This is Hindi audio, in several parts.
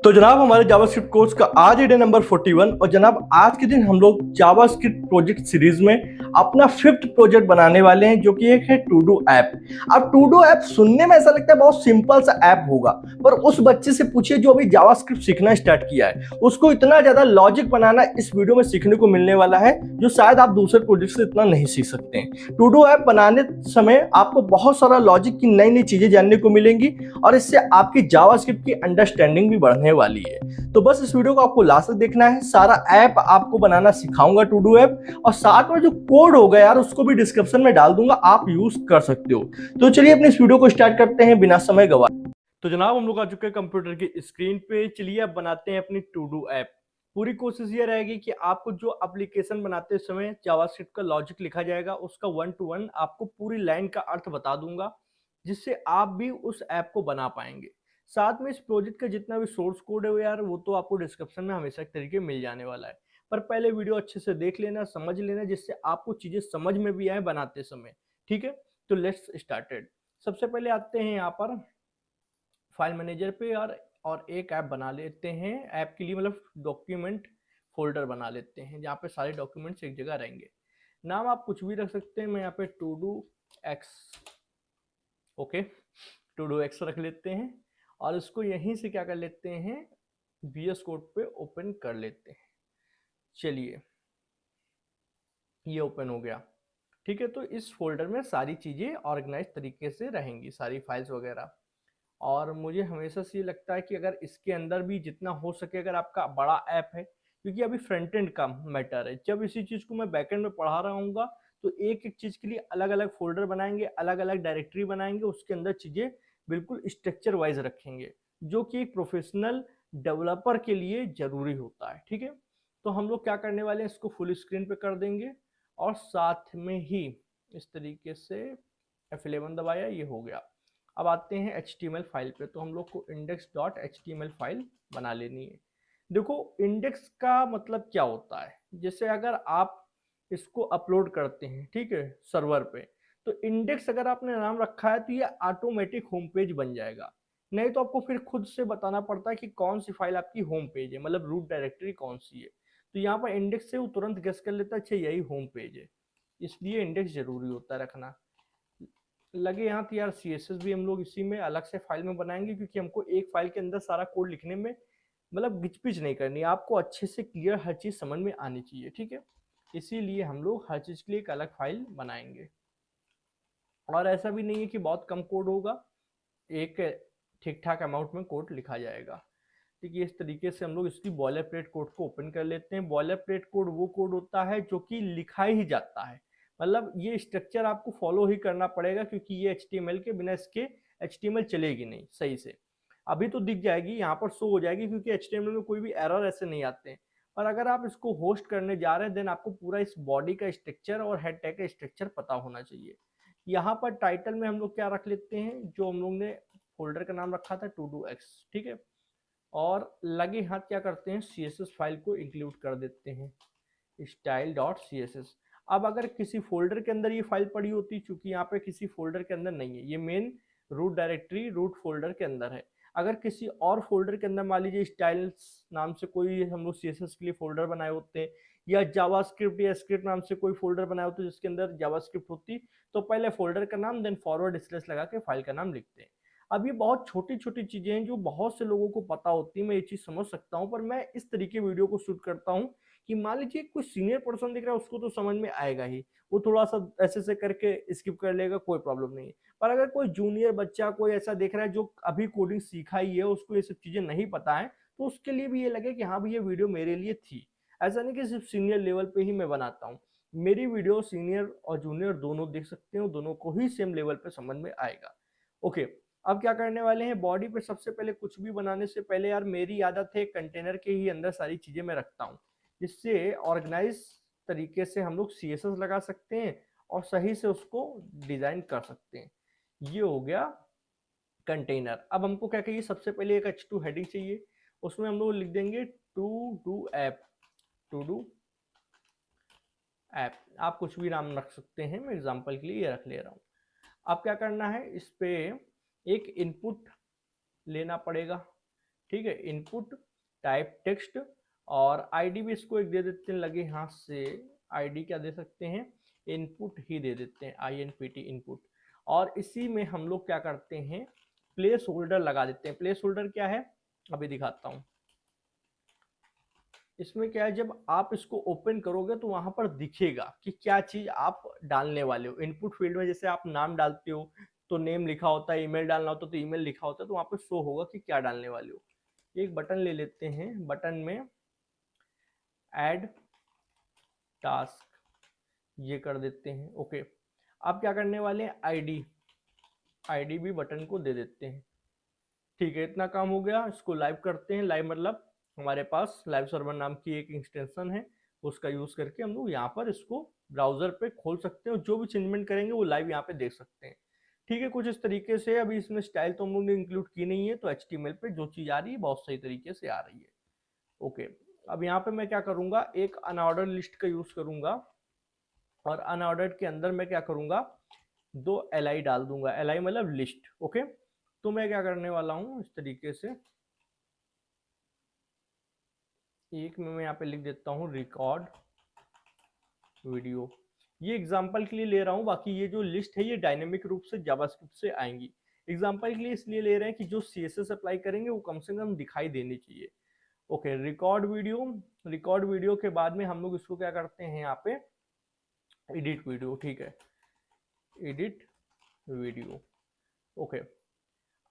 तो जनाब हमारे जावास्क्रिप्ट कोर्स का आज है डे नंबर 41 और जनाब आज के दिन हम लोग जावास्क्रिप्ट प्रोजेक्ट सीरीज में अपना 5th प्रोजेक्ट बनाने वाले हैं जो कि एक है टू डू ऐप। अब टू डू ऐप सुनने में ऐसा लगता है बहुत सिंपल सा ऐप होगा, पर उस बच्चे से पूछिए जो अभी जावास्क्रिप्ट सीखना स्टार्ट किया है, उसको इतना ज्यादा लॉजिक बनाना इस वीडियो में सीखने को मिलने वाला है जो शायद आप दूसरे प्रोजेक्ट से इतना नहीं सीख सकते हैं। टू डू ऐप बनाने समय आपको बहुत सारा लॉजिक की नई नई चीजें जानने को मिलेंगी और इससे आपकी जावास्क्रिप्ट की अंडरस्टैंडिंग भी बढ़ने वाली है। तो बस इस वीडियो को आपको लास्ट तक देखना है। सारा ऐप आपको बनाना सिखाऊंगा टू डू ऐप, और साथ में जो कोड होगा यार उसको भी डिस्क्रिप्शन में डाल दूंगा, आप यूज कर सकते हो। तो चलिए अपने इस वीडियो को स्टार्ट करते हैं बिना समय गवाए। तो जनाब हम लोग आ चुके हैं कंप्यूटर की स्क्रीन पे। चलिए अब बनाते हैं अपनी टू डू ऐप। पूरी कोशिश ये रहेगी कि आपको जो एप्लीकेशन बनाते समय जावास्क्रिप्ट का लॉजिक लिखा जाएगा उसका 1 to 1 आपको पूरी लाइन का अर्थ बता दूंगा, जिससे आप भी उस ऐप को बना पाएंगे। साथ में इस प्रोजेक्ट का जितना भी सोर्स कोड है यार वो तो आपको डिस्क्रिप्शन में हमेशा एक तरीके मिल जाने वाला है, पर पहले वीडियो अच्छे से देख लेना, समझ लेना, जिससे आपको चीजें समझ में भी आए बनाते समय। ठीक है, तो लेट्स स्टार्टेड। सबसे पहले आते हैं यहाँ पर फाइल मैनेजर पे और एक ऐप बना लेते हैं। ऐप के लिए मतलब डॉक्यूमेंट फोल्डर बना लेते हैं जहाँ पे सारे डॉक्यूमेंट्स एक जगह रहेंगे। नाम आप कुछ भी रख सकते हैं, मैं यहाँ पे to do x, okay, to do x रख लेते हैं और इसको यहीं से क्या कर लेते हैं, VS कोड पे ओपन कर लेते हैं। चलिए ये ओपन हो गया। ठीक है, तो इस फोल्डर में सारी चीजें ऑर्गेनाइज तरीके से रहेंगी, सारी फाइल्स वगैरह। और मुझे हमेशा से ये लगता है कि अगर इसके अंदर भी जितना हो सके, अगर आपका बड़ा ऐप है, क्योंकि अभी फ्रंट एंड का मैटर है, जब इसी चीज को मैं बैक एंड में पढ़ा रहा हूँ तो एक एक चीज के लिए अलग अलग फोल्डर बनाएंगे, अलग अलग डायरेक्टरी बनाएंगे, उसके अंदर चीजें बिल्कुल स्ट्रक्चर वाइज रखेंगे, जो कि एक प्रोफेशनल डेवलपर के लिए जरूरी होता है। ठीक है, तो हम लोग क्या करने वाले हैं, इसको फुल स्क्रीन पे कर देंगे और साथ में ही इस तरीके से F11 दबाया, ये हो गया। अब आते हैं HTML फाइल पे, तो हम लोग को index.html फाइल बना लेनी है। देखो इंडेक्स का मतलब क्या होता है, जैसे अगर आप इसको अपलोड करते हैं, ठीक है, सर्वर पे, तो इंडेक्स अगर आपने नाम रखा है तो ये ऑटोमेटिक होम पेज बन जाएगा। नहीं तो आपको फिर खुद से बताना पड़ता है कि कौन सी फाइल आपकी होम पेज है, मतलब रूट डायरेक्टरी कौन सी है। तो यहाँ पर इंडेक्स से वो तुरंत गेस कर लेता है, अच्छा यही होम पेज है, इसलिए इंडेक्स जरूरी होता है रखना। लगे यहाँ तो यार CSS भी हम लोग इसी में अलग से फाइल में बनाएंगे, क्योंकि हमको एक फाइल के अंदर सारा कोड लिखने में मतलब गिचपिच नहीं करनी, आपको अच्छे से क्लियर हर चीज समझ में आनी चाहिए। ठीक है, इसीलिए हम लोग हर चीज के लिए एक अलग फाइल बनाएंगे। और ऐसा भी नहीं है कि बहुत कम कोड होगा, एक ठीक ठाक अमाउंट में कोड लिखा जाएगा। ठीक है, इस तरीके से हम लोग इसकी बॉयलर प्लेट कोड को ओपन कर लेते हैं। बॉयलर प्लेट कोड वो कोड होता है जो कि लिखा ही जाता है, मतलब ये स्ट्रक्चर आपको फॉलो ही करना पड़ेगा, क्योंकि ये HTML के बिना इसके HTML चलेगी नहीं सही से। अभी तो दिख जाएगी, यहाँ पर शो हो जाएगी, क्योंकि HTML में कोई भी एरर ऐसे नहीं आते हैं। और अगर आप इसको होस्ट करने जा रहे हैं देन आपको पूरा इस बॉडी का स्ट्रक्चर और हेड टैग का स्ट्रक्चर पता होना चाहिए। यहाँ पर टाइटल में हम लोग क्या रख लेते हैं, जो हम लोग ने फोल्डर का नाम रखा था टू डू एक्स। ठीक है, और लगे हाथ क्या करते हैं, CSS फाइल को इंक्लूड कर देते हैं, style.css। अब अगर किसी फोल्डर के अंदर ये फाइल पड़ी होती, चूंकि यहाँ पे किसी फोल्डर के अंदर नहीं है, ये main root directory root folder के अंदर है। अगर किसी और फोल्डर के अंदर मान लीजिए स्टाइल्स नाम से कोई हम लोग CSS के लिए फोल्डर बनाए होते हैं, या जावास्क्रिप्ट या स्क्रिप्ट नाम से कोई फोल्डर बनाए होते जिसके अंदर जावास्क्रिप्ट होती, तो पहले फोल्डर का नाम देन फॉरवर्ड स्लैश लगा के फाइल का नाम लिखते हैं। अब ये बहुत छोटी छोटी चीजें हैं जो बहुत से लोगों को पता होती है, मैं ये चीज समझ सकता हूँ, पर मैं इस तरीके वीडियो को शूट करता हूँ कि मान लीजिए कोई सीनियर पर्सन दिख रहा है उसको तो समझ में आएगा ही, वो थोड़ा सा ऐसे से करके स्किप कर लेगा, कोई प्रॉब्लम नहीं है। पर अगर कोई जूनियर बच्चा कोई ऐसा देख रहा है जो अभी कोडिंग सीखा ही है, उसको ये सब चीजें नहीं पता है, तो उसके लिए भी ये लगे कि हाँ भाई ये वीडियो मेरे लिए थी। ऐसा नहीं कि सिर्फ सीनियर लेवल पे ही मैं बनाता हूँ, मेरी वीडियो सीनियर और जूनियर दोनों देख सकते हो, दोनों को ही सेम लेवल पे समझ में आएगा। ओके, अब क्या करने वाले हैं, बॉडी पे सबसे पहले कुछ भी बनाने से पहले यार मेरी आदत है कंटेनर के ही अंदर सारी चीजें मैं रखता हूँ, जिससे ऑर्गेनाइज तरीके से हम लोग CSS लगा सकते हैं और सही से उसको डिजाइन कर सकते हैं। ये हो गया कंटेनर। अब हमको क्या चाहिए, सबसे पहले एक H2 हेडिंग चाहिए, उसमें हम लोग लिख देंगे to do app, to do app. आप कुछ भी नाम रख सकते हैं, मैं एग्जांपल के लिए ये रख ले रहा हूँ। अब क्या करना है, इस पे एक इनपुट लेना पड़ेगा, ठीक है, इनपुट टाइप टेक्स्ट, और आईडी भी इसको एक दे देते हैं लगे हाथ से, आईडी क्या दे सकते हैं, इनपुट ही दे देते हैं, INPT इनपुट। और इसी में हम लोग क्या करते हैं, प्लेस होल्डर लगा देते हैं। प्लेस होल्डर क्या है, अभी दिखाता हूं। इसमें क्या है, जब आप इसको ओपन करोगे तो वहां पर दिखेगा कि क्या चीज आप डालने वाले हो। इनपुट फील्ड में जैसे आप नाम डालते हो तो नेम लिखा होता है, ईमेल डालना होता है तो ईमेल लिखा होता है, तो वहां पर शो होगा कि क्या डालने वाले हो। एक बटन ले लेते हैं, बटन में ऐड टास्क ये कर देते हैं। ओके, अब क्या करने वाले हैं, आईडी भी बटन को दे देते हैं। ठीक है, इतना काम हो गया। इसको लाइव करते हैं। लाइव मतलब हमारे पास लाइव सर्वर नाम की एक एक्सटेंशन है, उसका यूज करके हम लोग यहाँ पर इसको ब्राउजर पे खोल सकते हैं और जो भी चेंजमेंट करेंगे वो लाइव यहाँ पे देख सकते हैं। ठीक है, कुछ इस तरीके से। अभी इसमें स्टाइल तो हम लोग ने इंक्लूड की नहीं है, तो HTML पे जो चीज आ रही है बहुत सही तरीके से आ रही है। ओके, अब यहाँ पे मैं क्या करूंगा, एक अनऑर्डर लिस्ट का यूज करूंगा, और अनऑर्डर्ड के अंदर मैं क्या करूंगा, 2 LI डाल दूंगा। LI मतलब लिस्ट। ओके, तो मैं क्या करने वाला हूं, इस तरीके से एक में मैं यहाँ पे लिख देता हूँ रिकॉर्ड वीडियो। ये एग्जांपल के लिए ले रहा हूँ, बाकी ये जो लिस्ट है ये डायनेमिक रूप से जावास्क्रिप्ट से आएंगी। एग्जांपल के लिए इसलिए ले रहे हैं कि जो CSS अप्लाई करेंगे वो कम से कम दिखाई देनी चाहिए। Okay, record video. Record video के बाद में हम लोग इसको क्या करते हैं, यहाँ पे एडिट वीडियो। ठीक है, एडिट वीडियो। ओके,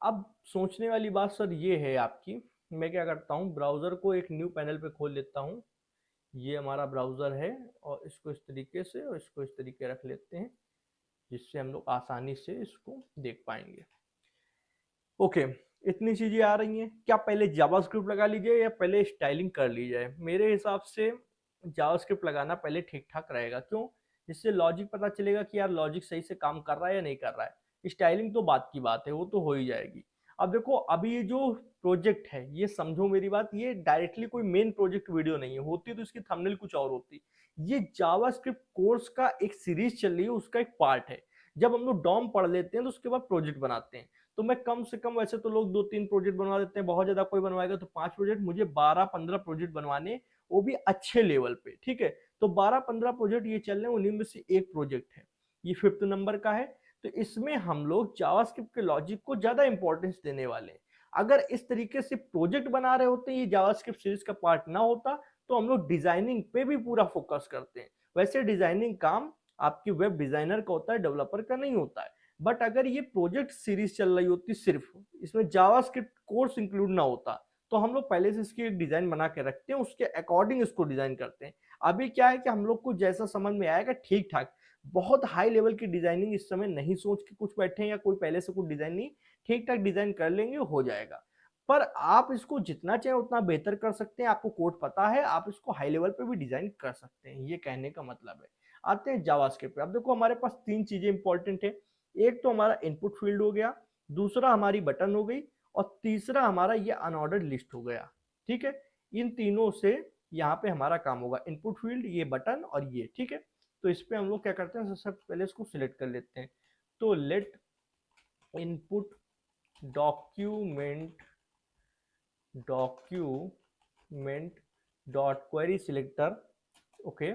अब सोचने वाली बात सर ये है आपकी, मैं क्या करता हूँ, ब्राउजर को एक न्यू पैनल पे खोल लेता हूँ। ये हमारा ब्राउजर है, और इसको इस तरीके से और इसको इस तरीके रख लेते हैं, जिससे हम लोग आसानी से इसको देख पाएंगे। ओके, इतनी चीजें आ रही हैं। क्या पहले जावास्क्रिप्ट लगा लीजिए या पहले स्टाइलिंग कर ली जाए? मेरे हिसाब से जावास्क्रिप्ट लगाना पहले ठीक ठाक रहेगा। क्यों? जिससे लॉजिक पता चलेगा कि यार लॉजिक सही से काम कर रहा है या नहीं कर रहा है। स्टाइलिंग तो बात की बात है, वो तो हो ही जाएगी। अब देखो, अभी ये जो प्रोजेक्ट है, ये समझो मेरी बात, ये डायरेक्टली कोई मेन प्रोजेक्ट वीडियो नहीं है। होती तो इसकी थंबनेल कुछ और होती। ये जावास्क्रिप्ट कोर्स का एक सीरीज चल रही है, उसका एक पार्ट है। जब हम लोग डॉम पढ़ लेते हैं तो उसके बाद प्रोजेक्ट बनाते हैं। तो मैं कम से कम, वैसे तो लोग 2-3 प्रोजेक्ट बनवा देते हैं, बहुत ज्यादा कोई बनवाएगा तो 5 प्रोजेक्ट, मुझे 12-15 प्रोजेक्ट बनवाने, वो भी अच्छे लेवल पे। ठीक है, तो 12-15 प्रोजेक्ट ये चल रहे हैं, उन्हीं में से एक प्रोजेक्ट है, ये 5th नंबर का है। तो इसमें हम लोग जावास्क्रिप्ट के लॉजिक को ज्यादा इंपॉर्टेंस देने वाले हैं। अगर इस तरीके से प्रोजेक्ट बना रहे होते, ये जावास्क्रिप्ट सीरीज का पार्ट ना होता, तो हम लोग डिजाइनिंग पे भी पूरा फोकस करते हैं। वैसे डिजाइनिंग काम आपकी वेब डिजाइनर का होता है, डेवलपर का नहीं होता है। बट अगर ये प्रोजेक्ट सीरीज चल रही होती, सिर्फ इसमें जावास्क्रिप्ट कोर्स इंक्लूड ना होता, तो हम लोग पहले से इसकी एक डिजाइन बना के रखते हैं, उसके अकॉर्डिंग इसको डिजाइन करते हैं। अभी क्या है कि हम लोग को जैसा समझ में आएगा ठीक ठाक, बहुत हाई लेवल की डिजाइनिंग इस समय नहीं सोच के कुछ बैठे हैं, या कोई पहले से कुछ डिजाइन नहीं, ठीक ठाक डिजाइन कर लेंगे, हो जाएगा। पर आप इसको जितना चाहे उतना बेहतर कर सकते हैं। आपको कोड पता है, आप इसको हाई लेवल पे भी डिजाइन कर सकते हैं, ये कहने का मतलब है। आते हैं जावास्क्रिप्ट पे। अब देखो, हमारे पास 3 चीजें इंपॉर्टेंट है। एक तो हमारा इनपुट फील्ड हो गया, दूसरा हमारी बटन हो गई, और तीसरा हमारा ये अनऑर्डर्ड लिस्ट हो गया। ठीक है, इन तीनों से यहाँ पे हमारा काम होगा, इनपुट फील्ड, ये बटन और ये। ठीक है, तो इस पे हम लोग क्या करते हैं, सबसे पहले इसको सिलेक्ट कर लेते हैं। तो let input document dot query selector. Okay,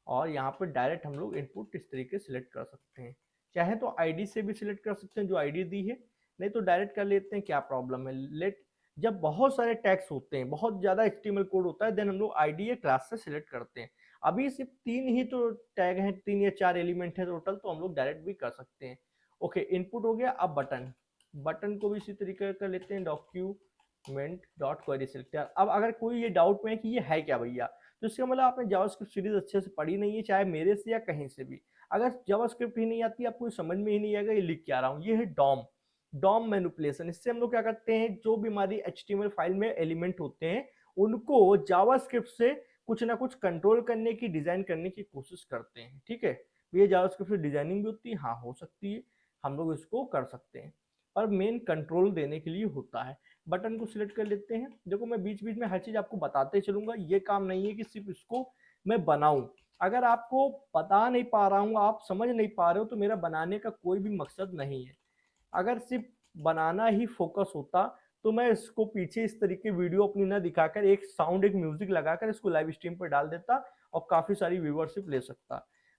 और यहाँ पर डायरेक्ट हम लोग इनपुट इस तरीके सिलेक्ट कर सकते हैं। चाहे तो आईडी से भी सिलेक्ट कर सकते हैं, जो आईडी दी है, नहीं तो डायरेक्ट कर लेते हैं, क्या प्रॉब्लम है। लेट, जब बहुत सारे टैग्स होते हैं, बहुत ज्यादा HTML कोड होता है, देन हम लोग आईडी या क्लास से सिलेक्ट करते हैं। अभी सिर्फ 3 ही तो टैग हैं, 3 या 4 एलिमेंट है टोटल, तो हम लोग डायरेक्ट भी कर सकते हैं। ओके, इनपुट हो गया। अब बटन, बटन को भी इसी तरीके कर लेते हैं, डॉक्यूमेंट डॉट क्वेरी सिलेक्टर। अब अगर कोई ये डाउट में है कि ये है क्या भैया, तो इसका मतलब आपने जावास्क्रिप्ट सीरीज अच्छे से पढ़ी नहीं है, चाहे मेरे से या कहीं से भी। अगर जावास्क्रिप्ट ही नहीं आती, आपको समझ में ही नहीं आएगा ये लिख क्या रहा हूँ। ये है डॉम मैनिपुलेशन। इससे हम लोग क्या करते हैं, जो भी हमारी HTML फाइल में एलिमेंट होते हैं, उनको जावास्क्रिप्ट से कुछ ना कुछ कंट्रोल करने की, डिजाइन करने की कोशिश करते हैं। ठीक है, ये जावास्क्रिप्ट से डिजाइनिंग भी होती है, हाँ हो सकती है, हम लोग इसको कर सकते हैं, पर मेन कंट्रोल देने के लिए होता है। बटन को सिलेक्ट कर लेते हैं। देखो, मैं बीच बीच में हर चीज आपको बताते चलूंगा, ये काम नहीं है कि सिर्फ इसको मैं बनाऊं। अगर आपको बता नहीं पा रहा हूं, आप समझ नहीं पा रहे हो, तो मेरा बनाने का कोई भी मकसद नहीं है। अगर सिर्फ बनाना ही फोकस होता, तो मैं इसको पीछे इस तरीके वीडियो अपनी ना दिखाकर एक साउंड एक म्यूजिक लगाकर इसको लाइव स्ट्रीम पर डाल देता और काफी सारी व्यूअरशिप ले सकता।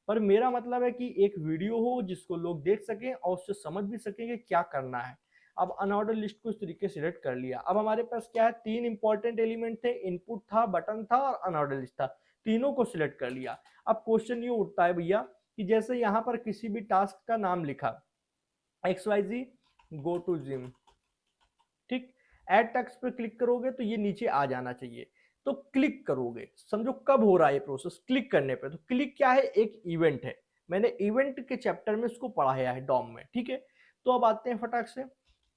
पर मेरा मतलब है कि एक वीडियो हो जिसको लोग देख सकें और उससे समझ भी सकें कि क्या करना है। अब अनऑर्डर लिस्ट को इस तरीके से सिलेक्ट कर लिया। अब हमारे पास क्या है, तीन इंपॉर्टेंट एलिमेंट थे, इनपुट था, बटन था और अनऑर्डर लिस्ट था। तीनों को सिलेक्ट कर लिया। अब क्वेश्चन ये उठता है भैया कि जैसे यहाँ पर किसी भी टास्क का नाम लिखा XYZ गो टू जिम, ठीक, ऐड टेक्स्ट पे क्लिक करोगे तो ये नीचे आ जाना चाहिए। तो क्लिक करोगे, समझो कब हो रहा है ये प्रोसेस, क्लिक करने पे। तो क्लिक क्या है, एक इवेंट है। मैंने इवेंट के चैप्टर में इसको पढ़ाया है डॉम में, ठीक है। तो अब आते हैं फटाक से,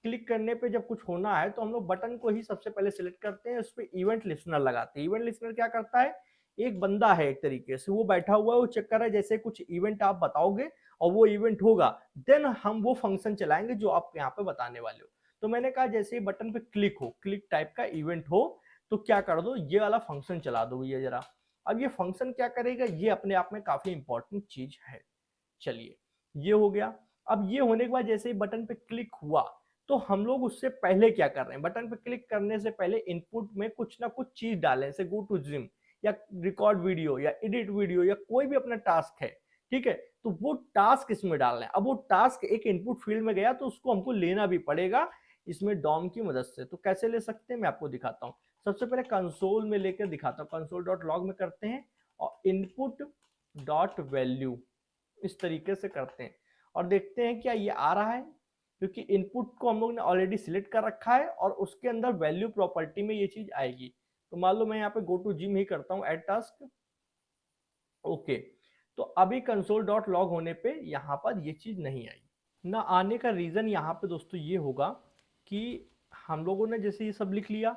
क्लिक करने पे जब कुछ होना है तो हम लोग बटन को ही सबसे पहले सिलेक्ट करते हैं, उस पर इवेंट लिस्नर लगाते हैं। इवेंट लिस्नर क्या करता है, एक बंदा है एक तरीके से, वो बैठा हुआ है, वो चेक कर रहा है जैसे कुछ इवेंट आप बताओगे और वो इवेंट होगा, देन हम वो फंक्शन चलाएंगे जो आप यहाँ पे बताने वाले हो। तो मैंने कहा जैसे ही बटन पे क्लिक हो, क्लिक टाइप का इवेंट हो, तो क्या कर दो, ये वाला फंक्शन चला दो ये जरा। अब ये फंक्शन क्या करेगा, ये अपने आप में काफी इंपॉर्टेंट चीज है। चलिए, ये हो गया। अब ये होने के बाद जैसे ही बटन पे क्लिक हुआ, तो हम लोग उससे पहले क्या कर रहे हैं, बटन पे क्लिक करने से पहले इनपुट में कुछ ना कुछ चीज डालें, जैसे गो टू जिम या रिकॉर्ड वीडियो या एडिट वीडियो या कोई भी अपना टास्क है, ठीक है। तो वो टास्क इसमें डालना है। अब वो टास्क एक इनपुट फील्ड में गया तो उसको हमको लेना भी पड़ेगा इसमें डॉम की मदद से। तो कैसे ले सकते हैं मैं आपको दिखाता हूँ। सबसे पहले कंसोल में लेकर दिखाता हूँ, कंसोल डॉट लॉग में करते हैं और इनपुट डॉट वैल्यू इस तरीके से करते हैं और देखते हैं क्या ये आ रहा है, क्योंकि इनपुट को हम लोग ने ऑलरेडी सिलेक्ट कर रखा है और उसके अंदर वैल्यू प्रॉपर्टी में ये चीज आएगी। तो मान लो मैं यहाँ पे गो टू जिम ही करता हूँ, एड टास्क, ओके। तो अभी कंसोल डॉट लॉग होने पे यहाँ पर ये चीज नहीं आई। ना आने का रीजन यहाँ पे दोस्तों ये होगा कि हम लोगों ने जैसे ये सब लिख लिया,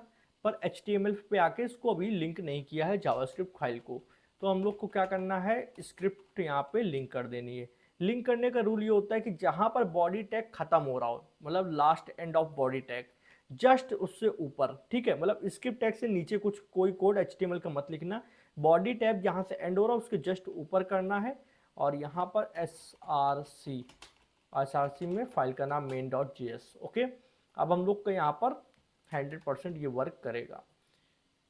पर HTML पे आके इसको अभी लिंक नहीं किया है जावास्क्रिप्ट फाइल को। तो हम लोग को क्या करना है, स्क्रिप्ट यहाँ पे लिंक कर देनी है। लिंक करने का रूल ये होता है कि जहां पर बॉडी टैग खत्म हो रहा हो, मतलब last end of body tag, just उससे ऊपर, ठीक है, मतलब स्क्रिप्ट टैग से नीचे कुछ कोई कोड HTML का मत लिखना। बॉडी टैग जहां से एंड हो रहा है उसके जस्ट ऊपर करना है और यहाँ पर SRC में फाइल का नाम main.js, ओके। अब हम लोग का यहाँ पर 100% ये वर्क करेगा।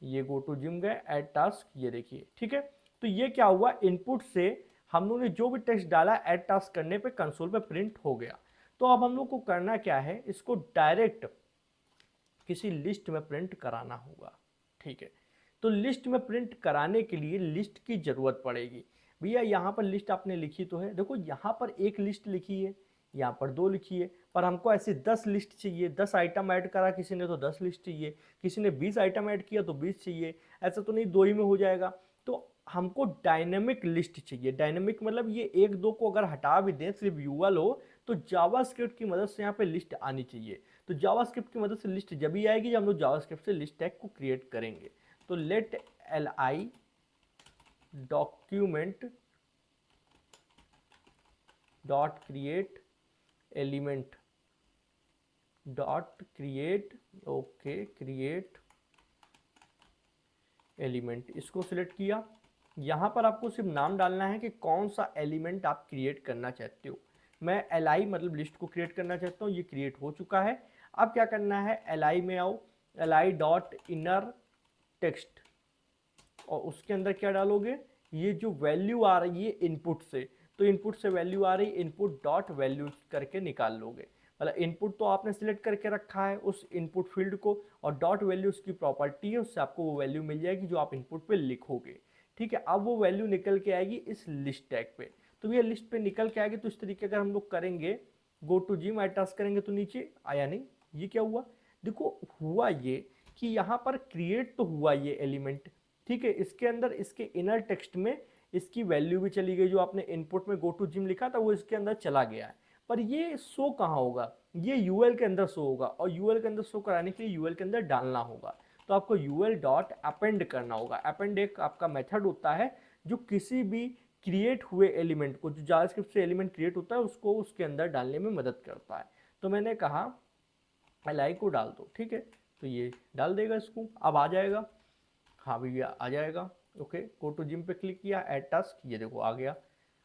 ये गो टू जिम गए, ऐड टास्क, ये देखिए, ठीक है। तो ये क्या हुआ, इनपुट से हम लोग ने जो भी टेक्स्ट डाला ऐड टास्क करने पे कंसोल पे प्रिंट हो गया। तो अब हम लोग को करना क्या है, इसको डायरेक्ट किसी लिस्ट में प्रिंट कराना होगा, ठीक है। तो लिस्ट में प्रिंट कराने के लिए लिस्ट की जरूरत पड़ेगी। भैया यहाँ पर लिस्ट आपने लिखी तो है, देखो यहाँ पर एक लिस्ट लिखी है, यहाँ पर दो लिखी है, पर हमको ऐसे 10 लिस्ट चाहिए। 10 आइटम ऐड करा किसी ने तो 10 लिस्ट चाहिए, किसी ने 20 आइटम ऐड किया तो 20 चाहिए। ऐसा तो नहीं दो ही में हो जाएगा। तो हमको डायनेमिक लिस्ट चाहिए। डायनेमिक मतलब ये एक दो को अगर हटा भी दें, सिर्फ यूएल हो, तो जावास्क्रिप्ट की मदद से यहाँ पे लिस्ट आनी चाहिए। तो जावास्क्रिप्ट की मदद से लिस्ट जब ही आएगी जब हम लोग जावास्क्रिप्ट से लिस्ट टैग को क्रिएट करेंगे। तो let li document dot create element dot create, okay, create element, इसको सिलेक्ट किया। यहाँ पर आपको सिर्फ नाम डालना है कि कौन सा एलिमेंट आप क्रिएट करना चाहते हो। मैं li मतलब लिस्ट को क्रिएट करना चाहता हूँ, ये क्रिएट हो चुका है। अब क्या करना है, li में आओ, li डॉट इनर टेक्स्ट, और उसके अंदर क्या डालोगे, ये जो वैल्यू आ रही है इनपुट से, तो इनपुट से वैल्यू आ रही है, इनपुट डॉट वैल्यू करके निकाल लोगे। मतलब इनपुट तो आपने सिलेक्ट करके रखा है उस इनपुट फील्ड को, और डॉट वैल्यू उसकी प्रॉपर्टी है, उससे आपको वो वैल्यू मिल जाएगी जो आप इनपुट पे लिखोगे, ठीक है। अब वो वैल्यू निकल के आएगी इस लिस्ट टैग पे। तो ये लिस्ट पे निकल के आएगी। तो इस तरीके अगर हम लोग करेंगे, go to gym add task करेंगे तो नीचे आया नहीं। ये क्या हुआ, देखो हुआ ये कि यहाँ पर क्रिएट तो हुआ ये एलिमेंट, ठीक है। इसके अंदर इसके इनर टेक्स्ट में इसकी वैल्यू भी चली गई, जो आपने इनपुट में गो टू जिम लिखा था वो इसके अंदर चला गया है। पर ये शो कहाँ होगा, ये यूएल के अंदर शो होगा, और यूएल के अंदर शो कराने के लिए यूएल के अंदर डालना होगा। तो आपको यूएल डॉट अपेंड करना होगा। अपेंड एक आपका मेथड होता है जो किसी भी क्रिएट हुए एलिमेंट को, जो जावास्क्रिप्ट से एलिमेंट क्रिएट होता है, उसको उसके अंदर डालने में मदद करता है। तो मैंने कहा li को डाल दो, ठीक है। तो ये डाल देगा इसको, अब आ जाएगा, हाँ भैया आ जाएगा, ओके। गो टू जिम पे क्लिक किया, ऐड टास्क, ये देखो आ गया।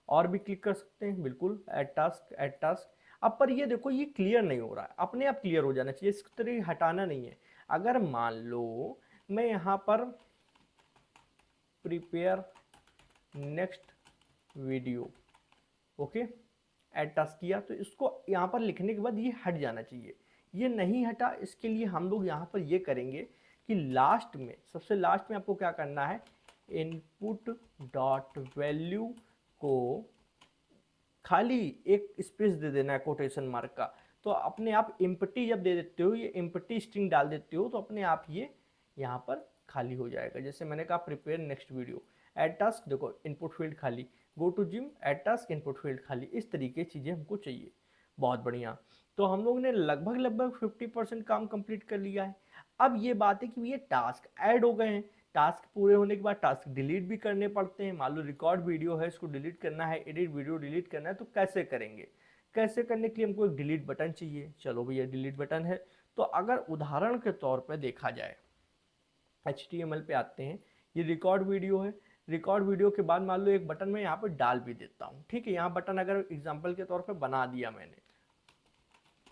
और भी क्लिक कर सकते हैं, बिल्कुल, ऐड टास्क, ऐड टास्क। अब पर ये देखो ये क्लियर नहीं हो रहा है, अपने आप क्लियर हो जाना चाहिए, इस तरह हटाना नहीं है। अगर मान लो मैं यहाँ पर prepare next video okay add task किया, तो इसको यहाँ पर लिखने के बाद ये हट जाना चाहिए। ये नहीं हटा, इसके लिए हम लोग यहाँ पर ये करेंगे कि लास्ट में, सबसे लास्ट में आपको क्या करना है, इनपुट डॉट वैल्यू को खाली एक स्पेस दे देना है कोटेशन मार्क का। तो अपने आप एम्प्टी जब दे देते हो, ये एम्प्टी स्ट्रिंग डाल देते हो, तो अपने आप ये यहाँ पर खाली हो जाएगा। जैसे मैंने कहा prepare next video add task, देखो इनपुट फील्ड खाली, go to gym add task input field खाली, इस तरीके चीज़ें हमको चाहिए। बहुत बढ़िया, तो हम लोग ने लगभग 50% काम कंप्लीट कर लिया है। अब ये बात है कि ये टास्क ऐड हो गए हैं, टास्क पूरे होने के बाद टास्क डिलीट भी करने पड़ते हैं। मान लो रिकॉर्ड वीडियो है, इसको डिलीट करना है, एडिट वीडियो डिलीट करना है, तो कैसे करेंगे? कैसे करने के लिए हमको एक डिलीट बटन चाहिए। चलो भैया डिलीट बटन है, तो अगर उदाहरण के तौर पर देखा जाए, HTML पे आते हैं, ये रिकॉर्ड वीडियो है, रिकॉर्ड वीडियो के बाद मान लो एक बटन मैं यहाँ पर डाल भी देता हूँ, ठीक है। यहाँ बटन अगर एग्जाम्पल के तौर पर बना दिया, मैंने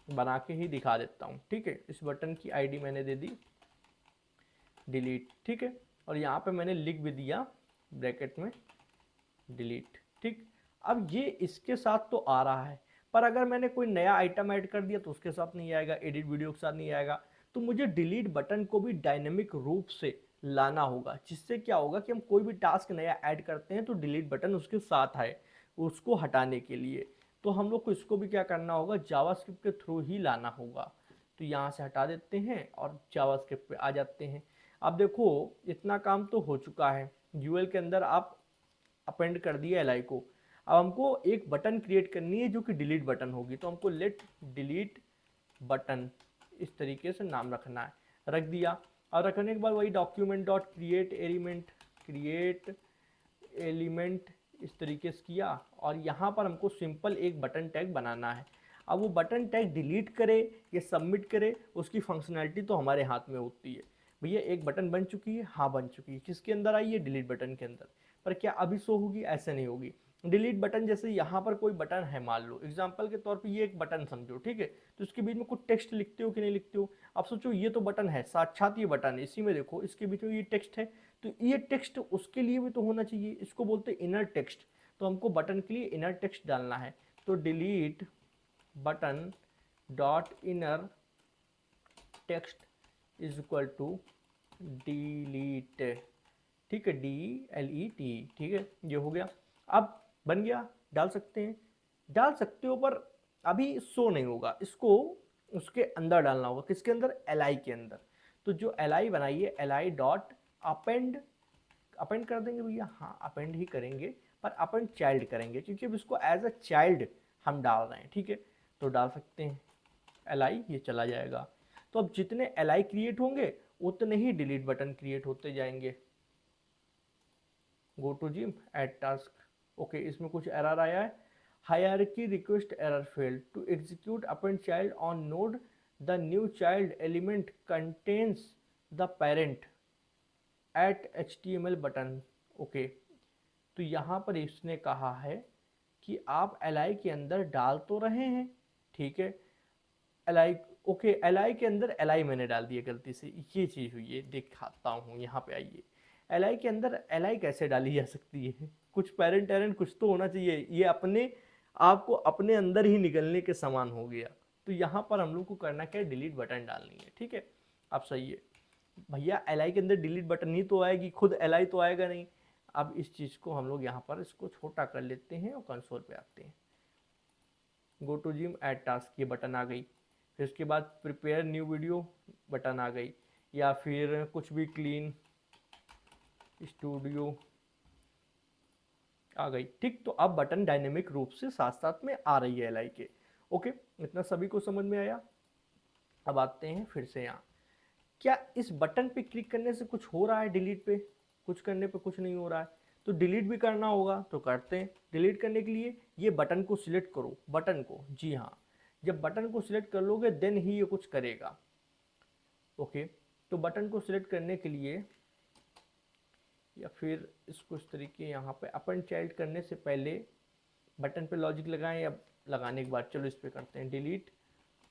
बना के ही दिखा देता हूँ, ठीक है। इस बटन की ID मैंने दे दी डिलीट, ठीक है, और यहाँ पे मैंने लिख भी दिया ब्रैकेट में डिलीट, ठीक। अब ये इसके साथ तो आ रहा है, पर अगर मैंने कोई नया आइटम ऐड कर दिया तो उसके साथ नहीं आएगा, एडिट वीडियो के साथ नहीं आएगा। तो मुझे डिलीट बटन को भी डायनेमिक रूप से लाना होगा, जिससे क्या होगा कि हम कोई भी टास्क नया ऐड करते हैं तो डिलीट बटन उसके साथ आए, उसको हटाने के लिए। तो हम लोग को इसको भी क्या करना होगा, जावास्क्रिप्ट के थ्रू ही लाना होगा। तो यहाँ से हटा देते हैं और जावास्क्रिप्ट पे आ जाते हैं। अब देखो इतना काम तो हो चुका है, यूएल के अंदर आप अपेंड कर दिया LI को। अब हमको एक बटन क्रिएट करनी है जो कि डिलीट बटन होगी, तो हमको लेट डिलीट बटन इस तरीके से नाम रखना है, रख दिया। और रखने के बाद वही डॉक्यूमेंट डॉट क्रिएट एलिमेंट इस तरीके से किया, और यहाँ पर हमको सिंपल एक बटन टैग बनाना है। अब वो बटन टैग डिलीट करे या सबमिट करे, उसकी फंक्शनैलिटी तो हमारे हाथ में होती है। भैया एक बटन बन चुकी है, हाँ बन चुकी है, किसके अंदर आई है, डिलीट बटन के अंदर। पर क्या अभी शो होगी, ऐसे नहीं होगी। डिलीट बटन जैसे यहाँ पर कोई बटन है, मान लो एग्जांपल के तौर पे ये एक बटन समझो, ठीक है, तो इसके बीच में कुछ टेक्स्ट लिखते हो कि नहीं लिखते हो। अब सोचो ये तो बटन है, साक्षात ये बटन है, इसी में देखो इसके बीच में ये टेक्स्ट है, तो ये टेक्स्ट उसके लिए भी तो होना चाहिए, इसको बोलते हैं इनर टेक्स्ट। तो हमको बटन के लिए इनर टेक्स्ट डालना है, तो delete button dot inner text is equal to delete, ठीक है, DLET, ठीक है, ये हो गया। अब बन गया, डाल सकते हैं, डाल सकते हो, पर अभी शो नहीं होगा, इसको उसके अंदर डालना होगा। किसके अंदर, LI के अंदर। तो जो LI बनाइए, LI डॉट अपेंड, अपेंड कर देंगे भैया, हाँ अपेंड ही करेंगे, पर अपेंड चाइल्ड करेंगे, क्योंकि अब इसको एज अ चाइल्ड हम डाल रहे हैं, ठीक है। तो डाल सकते हैं LI, ये चला जाएगा। तो अब जितने LI क्रिएट होंगे उतने ही डिलीट बटन क्रिएट होते जाएंगे। Go to gym add task, okay, इसमें कुछ एरर आया है, hierarchy request error failed to execute append child on node, the new child element contains the parent at HTML button, okay. तो यहाँ पर इसने कहा है कि आप LI के अंदर डाल तो रहे हैं, ठीक है, LI, ओके, LI के अंदर LI मैंने डाल दिया गलती से, ये चीज़ हुई है, दिखाता हूँ, यहाँ पे आइए। LI के अंदर LI कैसे डाली जा सकती है, कुछ पेरेंट एरेंट कुछ तो होना चाहिए, ये अपने आपको अपने अंदर ही निकलने के समान हो गया। तो यहाँ पर हम लोग को करना क्या है, डिलीट बटन डालनी है, ठीक है। अब सही है भैया, LI के अंदर डिलीट बटन ही तो आएगी, खुद LI तो आएगा नहीं। अब इस चीज़ को हम लोग यहाँ पर इसको छोटा कर लेते हैं और कंसोल पे आते हैं। Go to gym add task, ये बटन आ गई। फिर उसके बाद प्रिपेयर न्यू वीडियो बटन आ गई, या फिर कुछ भी क्लीन स्टूडियो आ गई, ठीक। तो अब बटन डायनेमिक रूप से साथ साथ में आ रही है LI के, ओके, इतना सभी को समझ में आया। अब आते हैं फिर से यहाँ, क्या इस बटन पे क्लिक करने से कुछ हो रहा है, डिलीट पे कुछ करने पे कुछ नहीं हो रहा है, तो डिलीट भी करना होगा, तो करते हैं। डिलीट करने के लिए ये बटन को सिलेक्ट करो, बटन को, जी हाँ, जब बटन को सिलेक्ट कर लोगे देन ही ये कुछ करेगा, ओके। तो बटन को सिलेक्ट करने के लिए, या फिर इसको इस तरीके यहाँ पे अपेंड चाइल्ड करने से पहले बटन पे लॉजिक लगाएं, या लगाने के बाद चलो इस पर करते हैं delete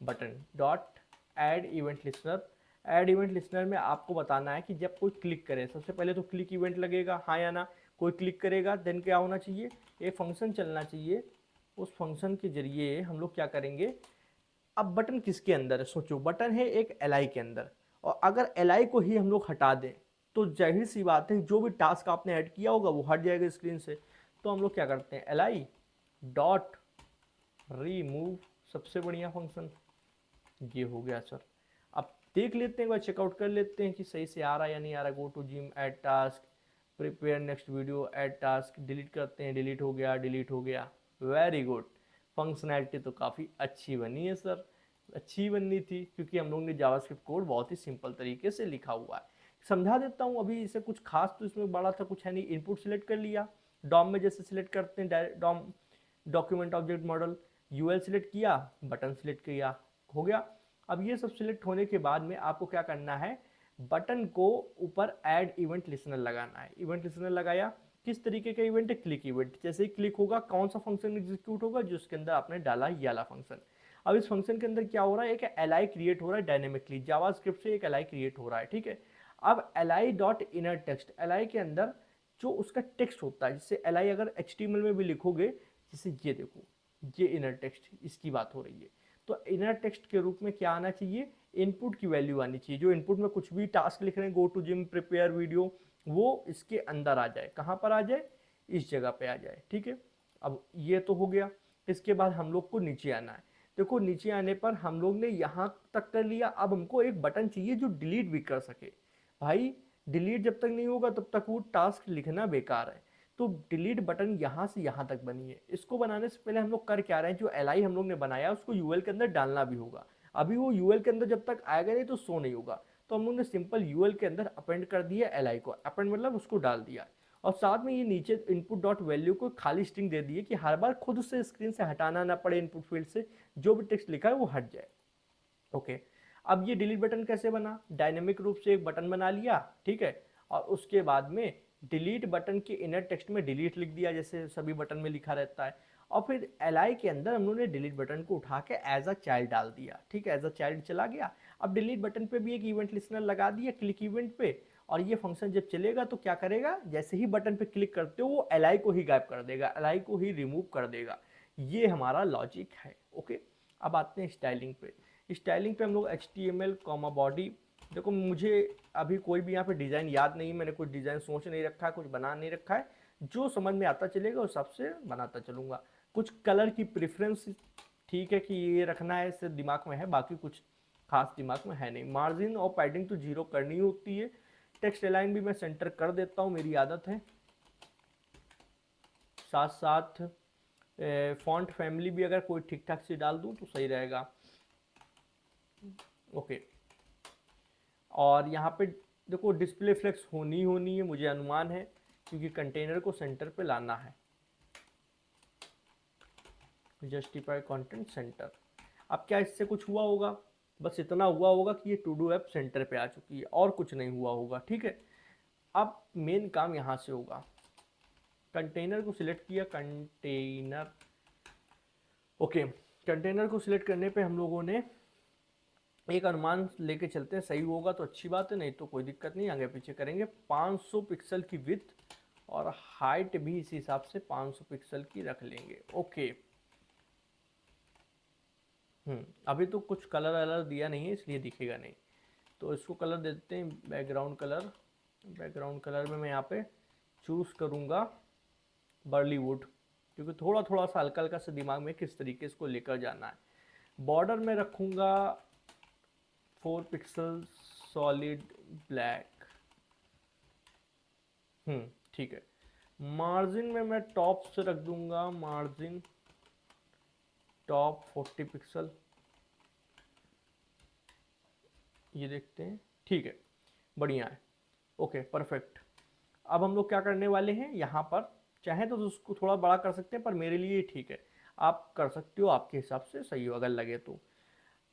button dot add event listener. Add event listener में आपको बताना है कि जब कोई क्लिक करे, सबसे पहले तो क्लिक इवेंट लगेगा, हाँ या ना। कोई क्लिक करेगा देन क्या होना चाहिए, एक फंक्शन चलना चाहिए। उस फंक्शन के जरिए हम लोग क्या करेंगे, अब बटन किसके अंदर है, सोचो बटन है एक एल के अंदर, और अगर एल को ही हम लोग हटा दें तो जाहिर सी बात है जो भी टास्क आपने ऐड किया होगा वो हट जाएगा स्क्रीन से। तो हम लोग क्या करते हैं, एल डॉट रीमूव, सबसे बढ़िया फंक्शन ये हो गया सर। अब देख लेते हैं, एक बार चेकआउट कर लेते हैं कि सही से आ रहा है या नहीं आ रहा। Go to gym, add task, prepare next video, add task, delete करते हैं, डिलीट हो गया, डिलीट हो गया, वेरी गुड। फंक्शनैलिटी तो काफ़ी अच्छी बनी है सर, अच्छी बननी थी क्योंकि हम लोग ने जावास्क्रिप्ट कोड बहुत ही सिंपल तरीके से लिखा हुआ है। समझा देता हूँ अभी, इसे कुछ खास तो इसमें बड़ा था कुछ है नहीं। इनपुट सिलेक्ट कर लिया, डॉम में जैसे सिलेक्ट करते हैं direct DOM document object model, UL select किया, बटन सिलेक्ट किया, हो गया। अब ये सब सिलेक्ट होने के बाद में आपको क्या करना है, बटन को ऊपर ऐड इवेंट लिसनर लगाना है। इवेंट लिसनर लगाया, किस तरीके का इवेंट है, क्लिक इवेंट। जैसे ही क्लिक होगा कौन सा फंक्शन एग्जीक्यूट होगा, जिसके अंदर आपने डाला ये वाला फंक्शन। अब इस फंक्शन के अंदर क्या हो रहा है, एक एल क्रिएट हो रहा है डायनेमिकली, जावास्क्रिप्ट से एक एल क्रिएट हो रहा है, ठीक है। अब L dot inner text, L के अंदर जो उसका टेक्स्ट होता है, जिससे एल अगर HTML में भी लिखोगे, जैसे ये देखो ये इनर टेक्स्ट, इसकी बात हो रही है। तो इनर टेक्स्ट के रूप में क्या आना चाहिए, इनपुट की वैल्यू आनी चाहिए। जो इनपुट में कुछ भी टास्क लिख रहे हैं, go to gym, prepare video, वो इसके अंदर आ जाए। कहाँ पर आ जाए, इस जगह पे आ जाए, ठीक है। अब ये तो हो गया। इसके बाद हम लोग को नीचे आना है। देखो नीचे आने पर हम लोग ने यहाँ तक कर लिया। अब हमको एक बटन चाहिए जो डिलीट भी कर सके। भाई डिलीट जब तक नहीं होगा तब तक वो टास्क लिखना बेकार है। तो डिलीट बटन यहाँ से यहाँ तक बनी है। इसको बनाने से पहले हम लोग कर क्या रहे हैं, जो एल हम लोग ने बनाया उसको यूएल के अंदर डालना भी होगा। अभी वो यूएल के अंदर जब तक आएगा नहीं तो शो नहीं होगा। तो हम लोग ने सिंपल यूएल के अंदर अपेंड कर दिया एल को, अपेंड मतलब उसको डाल दिया। और साथ में ये नीचे इनपुट डॉट वैल्यू को खाली स्ट्रिंग दे दिए कि हर बार खुद से स्क्रीन से हटाना ना पड़े, इनपुट फील्ड से जो भी टेक्स्ट लिखा है वो हट जाए। ओके, अब ये डिलीट बटन कैसे बना, डायनेमिक रूप से एक बटन बना लिया, ठीक है। और उसके बाद में डिलीट बटन के इनर टेक्स्ट में डिलीट लिख दिया, जैसे सभी बटन में लिखा रहता है। और फिर एल के अंदर हम लोगों ने डिलीट बटन को उठा के एज अ चाइल्ड डाल दिया, ठीक है, एज अ चाइल्ड चला गया। अब डिलीट बटन पे भी एक इवेंट लिसनर लगा दिया क्लिक इवेंट पे, और ये फंक्शन जब चलेगा तो क्या करेगा, जैसे ही बटन पे क्लिक करते हो वो एल को ही गायब कर देगा, एल को ही रिमूव कर देगा। ये हमारा लॉजिक है। ओके, अब आते हैं स्टाइलिंग पे। स्टाइलिंग पे हम लोग HTML कॉमा बॉडी, देखो मुझे अभी कोई भी यहाँ पे डिज़ाइन याद नहीं, मैंने कुछ डिज़ाइन सोच नहीं रखा है, कुछ बना नहीं रखा है। जो समझ में आता चलेगा उस हिसाब से बनाता चलूँगा। कुछ कलर की प्रेफरेंस ठीक है कि ये रखना है, इससे दिमाग में है, बाकी कुछ खास दिमाग में है नहीं। मार्जिन और पैडिंग तो 0 करनी होती है। टेक्स्ट अलाइन भी मैं सेंटर कर देता हूँ, मेरी आदत है। साथ साथ फॉन्ट फैमिली भी अगर कोई ठीक ठाक से डाल दूँ तो सही रहेगा। ओके, और यहाँ पे देखो डिस्प्ले फ्लेक्स होनी है, मुझे अनुमान है, क्योंकि कंटेनर को सेंटर पे लाना है। Justify content centre. अब क्या इससे कुछ हुआ होगा, बस इतना हुआ होगा कि ये टू डू ऐप सेंटर पे आ चुकी है, और कुछ नहीं हुआ होगा, ठीक है। अब मेन काम यहाँ से होगा। कंटेनर को सिलेक्ट किया, कंटेनर, ओके। कंटेनर को सिलेक्ट करने पे हम लोगों ने एक अनुमान लेके चलते हैं, सही होगा तो अच्छी बात है, नहीं तो कोई दिक्कत नहीं, आगे पीछे करेंगे। 500 पिक्सल की विड्थ और हाइट भी इसी हिसाब से 500 पिक्सल की रख लेंगे। ओके, अभी तो कुछ कलर अलर दिया नहीं है इसलिए दिखेगा नहीं, तो इसको कलर दे देते हैं बैकग्राउंड कलर। बैकग्राउंड कलर में मैं यहाँ पे चूज़ करूँगा बर्लीवुड, क्योंकि थोड़ा थोड़ा सा हल्का हल्का सा दिमाग में किस तरीके इसको लेकर जाना है। बॉर्डर में रखूँगा 4 पिक्सल सॉलिड ब्लैक, ठीक है। मार्जिन में मैं टॉप से रख दूंगा, मार्जिन टॉप 40 पिक्सल, ये देखते हैं, ठीक है, बढ़िया है। Okay perfect. अब हम लोग क्या करने वाले हैं, यहाँ पर चाहे तो उसको थोड़ा बड़ा कर सकते हैं, पर मेरे लिए ठीक है, आप कर सकते हो आपके हिसाब से, सही हो अगर लगे तो।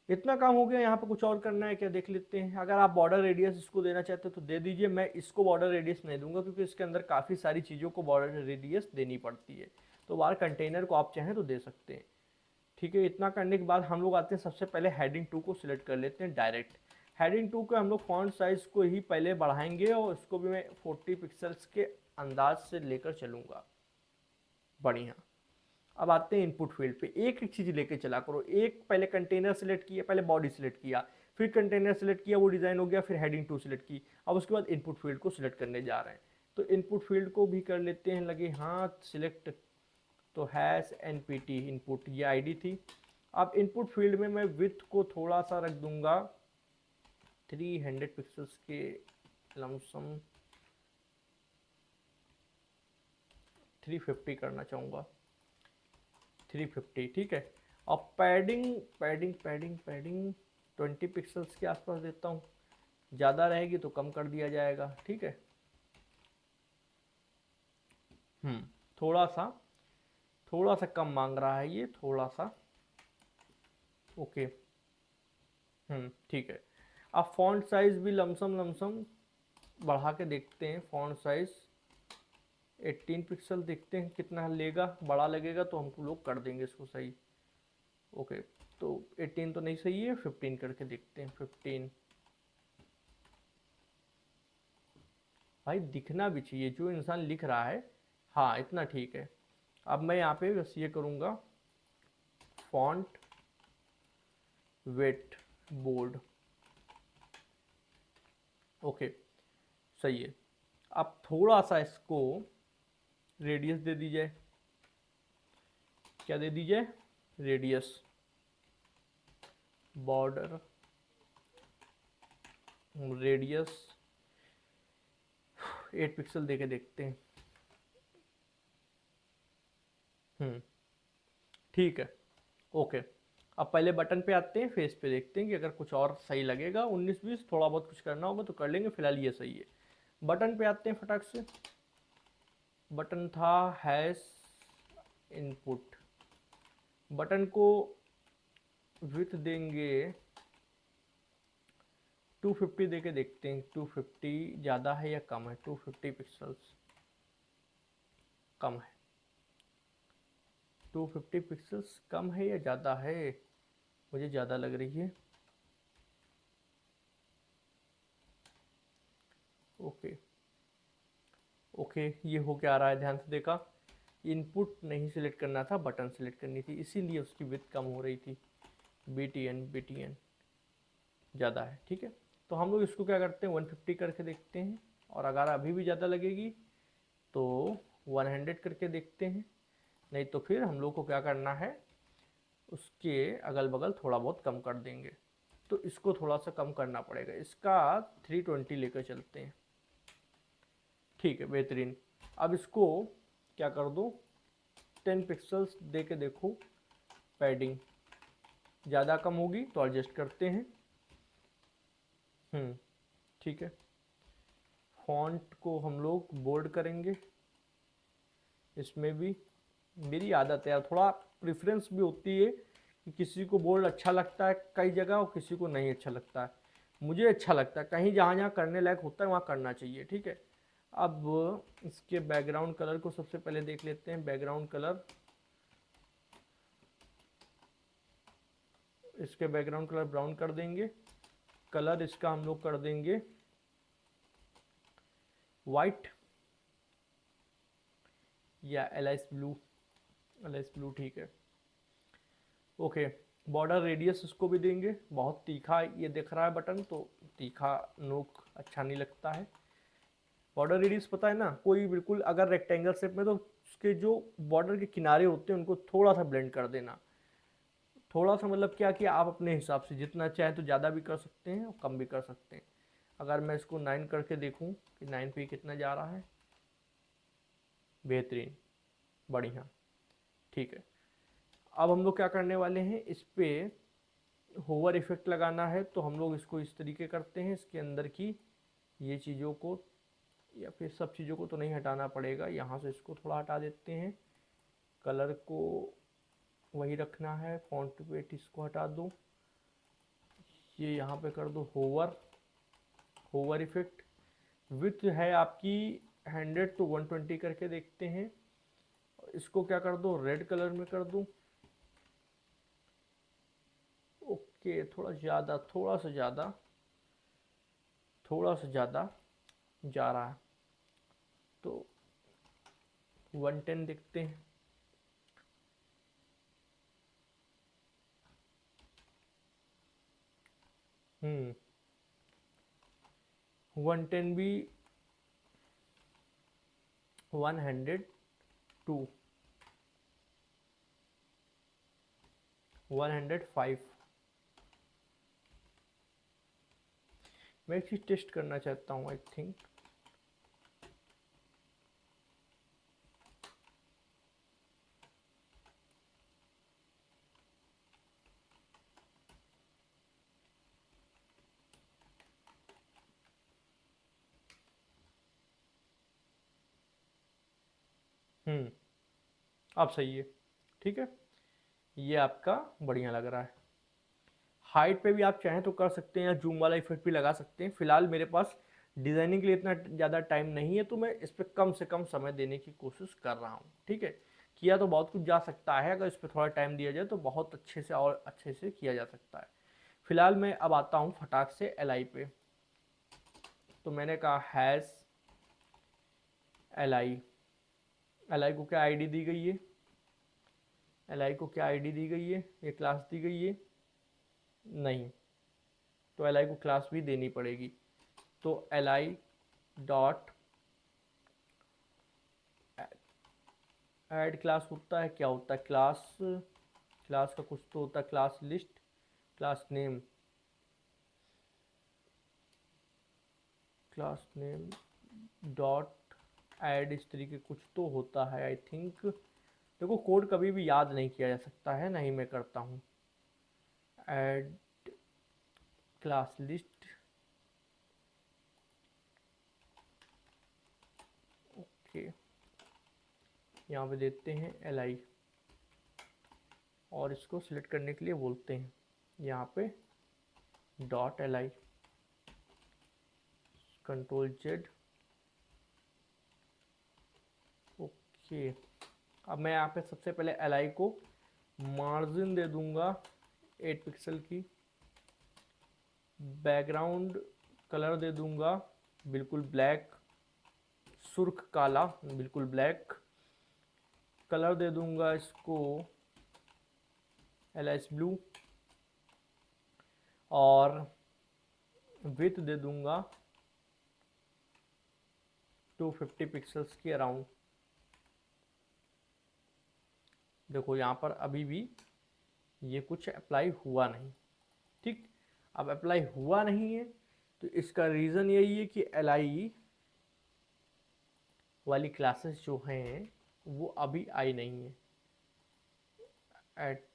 इतना काम हो गया। यहाँ पे कुछ और करना है क्या, देख लेते हैं। अगर आप बॉर्डर रेडियस इसको देना चाहते हो तो दे दीजिए। मैं इसको बॉर्डर रेडियस नहीं दूंगा क्योंकि इसके अंदर काफ़ी सारी चीज़ों को बॉर्डर रेडियस देनी पड़ती है। तो बाहर कंटेनर को आप चाहें तो दे सकते हैं। ठीक है, इतना करने के बाद हम लोग आते हैं सबसे पहले हेडिंग 2 को सिलेक्ट कर लेते हैं डायरेक्ट। हेडिंग 2 को हम लोग फॉन्ट साइज को ही पहले बढ़ाएंगे और इसको भी मैं 40 पिक्सल्स के अंदाज से लेकर चलूँगा। बढ़िया। अब आते हैं इनपुट फील्ड पे, एक एक चीज़ लेके चला करो। एक पहले कंटेनर सेलेक्ट किया, पहले बॉडी सेलेक्ट किया, फिर कंटेनर सेलेक्ट किया, वो डिज़ाइन हो गया, फिर हेडिंग 2 सेलेक्ट की। अब उसके बाद इनपुट फील्ड को सिलेक्ट करने जा रहे हैं, तो इनपुट फील्ड को भी कर लेते हैं लगे हाथ सिलेक्ट। तो हैश npt इनपुट ये आईडी थी। अब इनपुट फील्ड में मैं विथ को थोड़ा सा रख दूंगा 300 पिक्सल्स के लमसम, 350 करना चाहूँगा, 350 ठीक है। अब padding padding padding padding 20 pixels के आसपास देता हूँ, ज़्यादा रहेगी तो कम कर दिया जाएगा, ठीक है। थोड़ा सा कम मांग रहा है ये, थोड़ा सा, ओके। ठीक है। अब फॉन्ट साइज भी लमसम बढ़ा के देखते हैं। फॉन्ट साइज 18 पिक्सल देखते हैं कितना लेगा, बड़ा लगेगा तो हम लोग कर देंगे इसको सही, ओके। तो 18 तो नहीं सही है, 15 करके देखते हैं, 15। भाई दिखना भी चाहिए, जो इंसान लिख रहा है, हाँ इतना ठीक है। अब मैं यहाँ पे बस ये करूँगा फॉन्ट वेट बोल्ड, ओके सही है। अब थोड़ा सा इसको रेडियस दे दीजिए, क्या दे दीजिए, रेडियस, बॉर्डर रेडियस 8 पिक्सल देके देखते हैं। ठीक है, ओके। अब पहले बटन पे आते हैं, फेस पे देखते हैं कि अगर कुछ और सही लगेगा, 19-20 थोड़ा बहुत कुछ करना होगा तो कर लेंगे, फिलहाल ये सही है। बटन पे आते हैं फटाक से, बटन था हैश इनपुट, बटन को विथ देंगे 250 देके देखते हैं, 250 ज़्यादा है या कम है, 250 पिक्सल्स कम है, 250 पिक्सल्स कम है या ज़्यादा है, मुझे ज़्यादा लग रही है, ओके ओके। ये हो क्या आ रहा है, ध्यान से देखा, इनपुट नहीं सिलेक्ट करना था, बटन सिलेक्ट करनी थी, इसीलिए उसकी विड्थ कम हो रही थी, BTN ज़्यादा है, ठीक है। तो हम लोग इसको क्या करते हैं 150 करके देखते हैं, और अगर अभी भी ज़्यादा लगेगी तो 100 करके देखते हैं, नहीं तो फिर हम लोग को क्या करना है, उसके अगल बगल थोड़ा बहुत कम कर देंगे। तो इसको थोड़ा सा कम करना पड़ेगा, इसका 320 लेकर चलते हैं, ठीक है बेहतरीन। अब इसको क्या कर दो 10 पिक्सल्स दे के देखो, पैडिंग ज़्यादा कम होगी तो एडजस्ट करते हैं, ठीक है। फॉन्ट को हम लोग बोल्ड करेंगे, इसमें भी मेरी आदत है यार, थोड़ा प्रेफरेंस भी होती है कि किसी को बोल्ड अच्छा लगता है कई जगह और किसी को नहीं अच्छा लगता है। मुझे अच्छा लगता है, कहीं जहाँ जहाँ करने लायक होता है वहाँ करना चाहिए, ठीक है। अब इसके बैकग्राउंड कलर को सबसे पहले देख लेते हैं, बैकग्राउंड कलर, इसके बैकग्राउंड कलर ब्राउन कर देंगे, कलर इसका हम लोग कर देंगे वाइट या एलाइस ब्लू, ठीक है, ओके। बॉर्डर रेडियस इसको भी देंगे, बहुत तीखा ये दिख रहा है बटन, तो तीखा नोक अच्छा नहीं लगता है। बॉर्डर रेडियस पता है ना, कोई बिल्कुल अगर रेक्टेंगल शेप में तो उसके जो बॉर्डर के किनारे होते हैं उनको थोड़ा सा ब्लेंड कर देना, थोड़ा सा मतलब क्या कि आप अपने हिसाब से जितना चाहें तो ज़्यादा भी कर सकते हैं और कम भी कर सकते हैं। अगर मैं इसको 9 करके देखूं कि 9 पे कितना जा रहा है, बेहतरीन, बढ़िया, ठीक है। अब हम लोग क्या करने वाले हैं, इस पर होवर इफेक्ट लगाना है, तो हम लोग इसको इस तरीके करते हैं, इसके अंदर की ये चीज़ों को या फिर सब चीज़ों को तो नहीं हटाना पड़ेगा, यहाँ से इसको थोड़ा हटा देते हैं, कलर को वही रखना है, फॉन्ट वेट इसको हटा दो, ये यहाँ पे कर दो होवर इफेक्ट, विथ है आपकी 100 तो 120 करके देखते हैं, इसको क्या कर दो रेड कलर में कर दो, के थोड़ा ज़्यादा, थोड़ा सा ज़्यादा जा रहा है, तो 110 देखते हैं। हम्म 110 भी 102 105। मैं एक चीज़ टेस्ट करना चाहता हूँ, आई थिंक अब सही है, ठीक है, ये आपका बढ़िया लग रहा है। हाइट पे भी आप चाहें तो कर सकते हैं, या जूम वाला इफेक्ट भी लगा सकते हैं। फिलहाल मेरे पास डिज़ाइनिंग के लिए इतना ज़्यादा टाइम नहीं है, तो मैं इस पर कम से कम समय देने की कोशिश कर रहा हूँ, ठीक है। किया तो बहुत कुछ जा सकता है, अगर इस पर थोड़ा टाइम दिया जाए तो बहुत अच्छे से और अच्छे से किया जा सकता है। फिलहाल मैं अब आता हूँ फटाक से एल पे। तो मैंने कहा हैज़ एल आई को क्या आईडी दी गई है, एल को क्या आईडी दी गई है, ये क्लास दी गई है नहीं, तो एल को क्लास भी देनी पड़ेगी। तो एल डॉट ऐड क्लास होता है, क्या होता है क्लास, क्लास का कुछ तो होता है, class list, class name, class name dot add, इस तरीके कुछ तो होता है आई थिंक। देखो कोड कभी भी याद नहीं किया जा सकता है, नहीं मैं करता हूँ ऐड क्लास लिस्ट, ओके, यहाँ पे देते हैं एल और इसको सिलेक्ट करने के लिए बोलते हैं यहाँ पे dot L control Z, okay. अब मैं यहाँ पे सबसे पहले एल को मार्जिन दे दूंगा 8 पिक्सल की, बैकग्राउंड कलर दे दूंगा बिल्कुल ब्लैक, सुर्ख काला, बिल्कुल ब्लैक कलर दे दूंगा इसको एल ब्लू, और विथ दे दूंगा 250 पिक्सल्स के अराउंड। देखो यहाँ पर अभी भी ये कुछ अप्लाई हुआ नहीं, ठीक। अब अप्लाई हुआ नहीं है तो इसका रीज़न यही है कि एल वाली क्लासेस जो हैं वो अभी आई नहीं है एट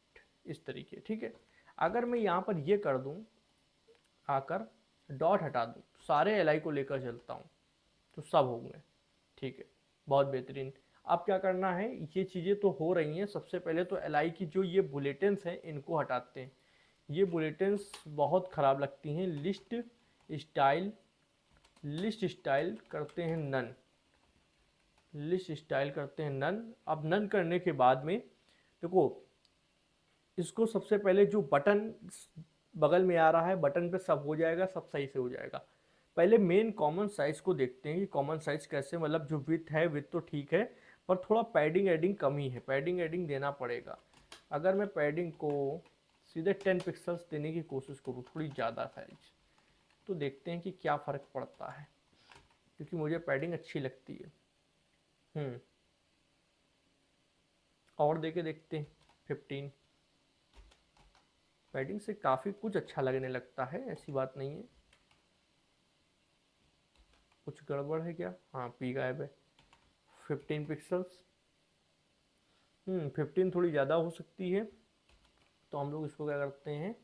इस तरीके, ठीक है। अगर मैं यहाँ पर ये कर दूँ, आकर डॉट हटा दूँ, सारे एल को लेकर चलता हूँ तो सब होंगे, ठीक है, बहुत बेहतरीन। अब क्या करना है, ये चीज़ें तो हो रही हैं। सबसे पहले तो एल की जो ये बुलेटिन्स हैं इनको हटाते हैं, ये बुलेटिन्स बहुत ख़राब लगती हैं। लिस्ट स्टाइल करते हैं नन, लिस्ट स्टाइल करते हैं नन। अब नन करने के बाद में देखो इसको सबसे पहले जो बटन बगल में आ रहा है, बटन पे सब हो जाएगा, सब सही से हो जाएगा। पहले मेन कॉमन साइज़ को देखते हैं कि कॉमन साइज़ कैसे, मतलब जो विथ है, विथ तो ठीक है पर थोड़ा पैडिंग एडिंग कमी है, पैडिंग एडिंग देना पड़ेगा। अगर मैं पैडिंग को सीधे 10 पिक्सल्स देने की कोशिश करूँ, थोड़ी ज़्यादा साइज, तो देखते हैं कि क्या फ़र्क पड़ता है, क्योंकि मुझे पैडिंग अच्छी लगती है। और देके देखते हैं 15, पैडिंग से काफ़ी कुछ अच्छा लगने लगता है, ऐसी बात नहीं है। कुछ गड़बड़ है क्या, हाँ पी गायब है। 15 पिक्सल्स, 15 थोड़ी ज़्यादा हो सकती है, तो हम लोग इसको क्या करते हैं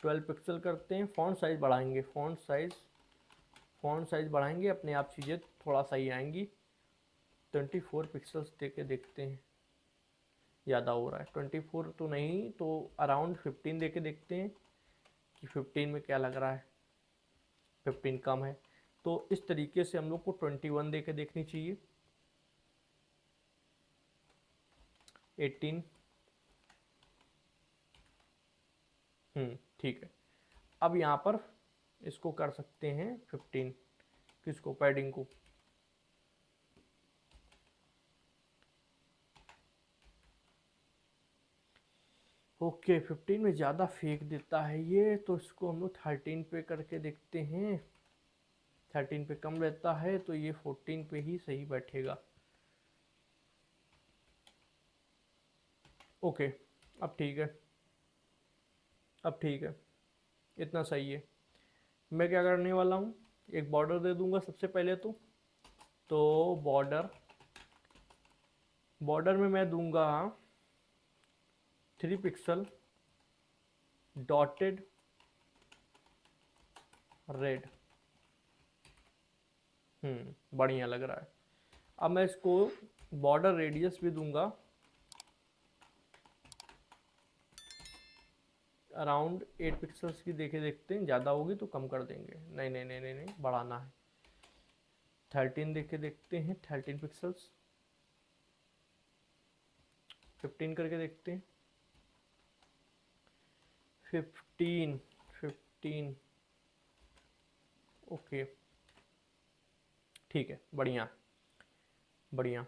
12 पिक्सल करते हैं। फ़ॉन्ट साइज़ बढ़ाएंगे, फ़ॉन्ट साइज़ बढ़ाएंगे, अपने आप चीज़ें थोड़ा सही आएंगी। 24 पिक्सल्स दे के देखते हैं, ज़्यादा हो रहा है 24 तो नहीं, तो अराउंड 15 दे के देखते हैं कि 15 में क्या लग रहा है, 15 कम है। तो इस तरीके से हम लोग को 21 दे के देखनी चाहिए, 18, ठीक है। अब यहाँ पर इसको कर सकते हैं 15, किसको, पैडिंग को। ओके 15 में ज़्यादा फेंक देता है ये, तो इसको हम लोग 13 पे करके देखते हैं। 13 पे कम रहता है तो ये 14 पे ही सही बैठेगा। ओके अब ठीक है, अब ठीक है, इतना सही है। मैं क्या करने वाला हूँ, एक बॉर्डर दे दूंगा सबसे पहले तो बॉर्डर, बॉर्डर में मैं दूंगा 3 पिक्सल डॉटेड रेड। बढ़िया लग रहा है। अब मैं इसको बॉर्डर रेडियस भी दूंगा अराउंड 8 पिक्सल्स की। देखते हैं, ज़्यादा होगी तो कम कर देंगे। नहीं नहीं नहीं नहीं नहीं, बढ़ाना है। 13 देखते हैं, 13 पिक्सल्स। 15 करके देखते हैं, 15 15। ओके ठीक है, बढ़िया बढ़िया,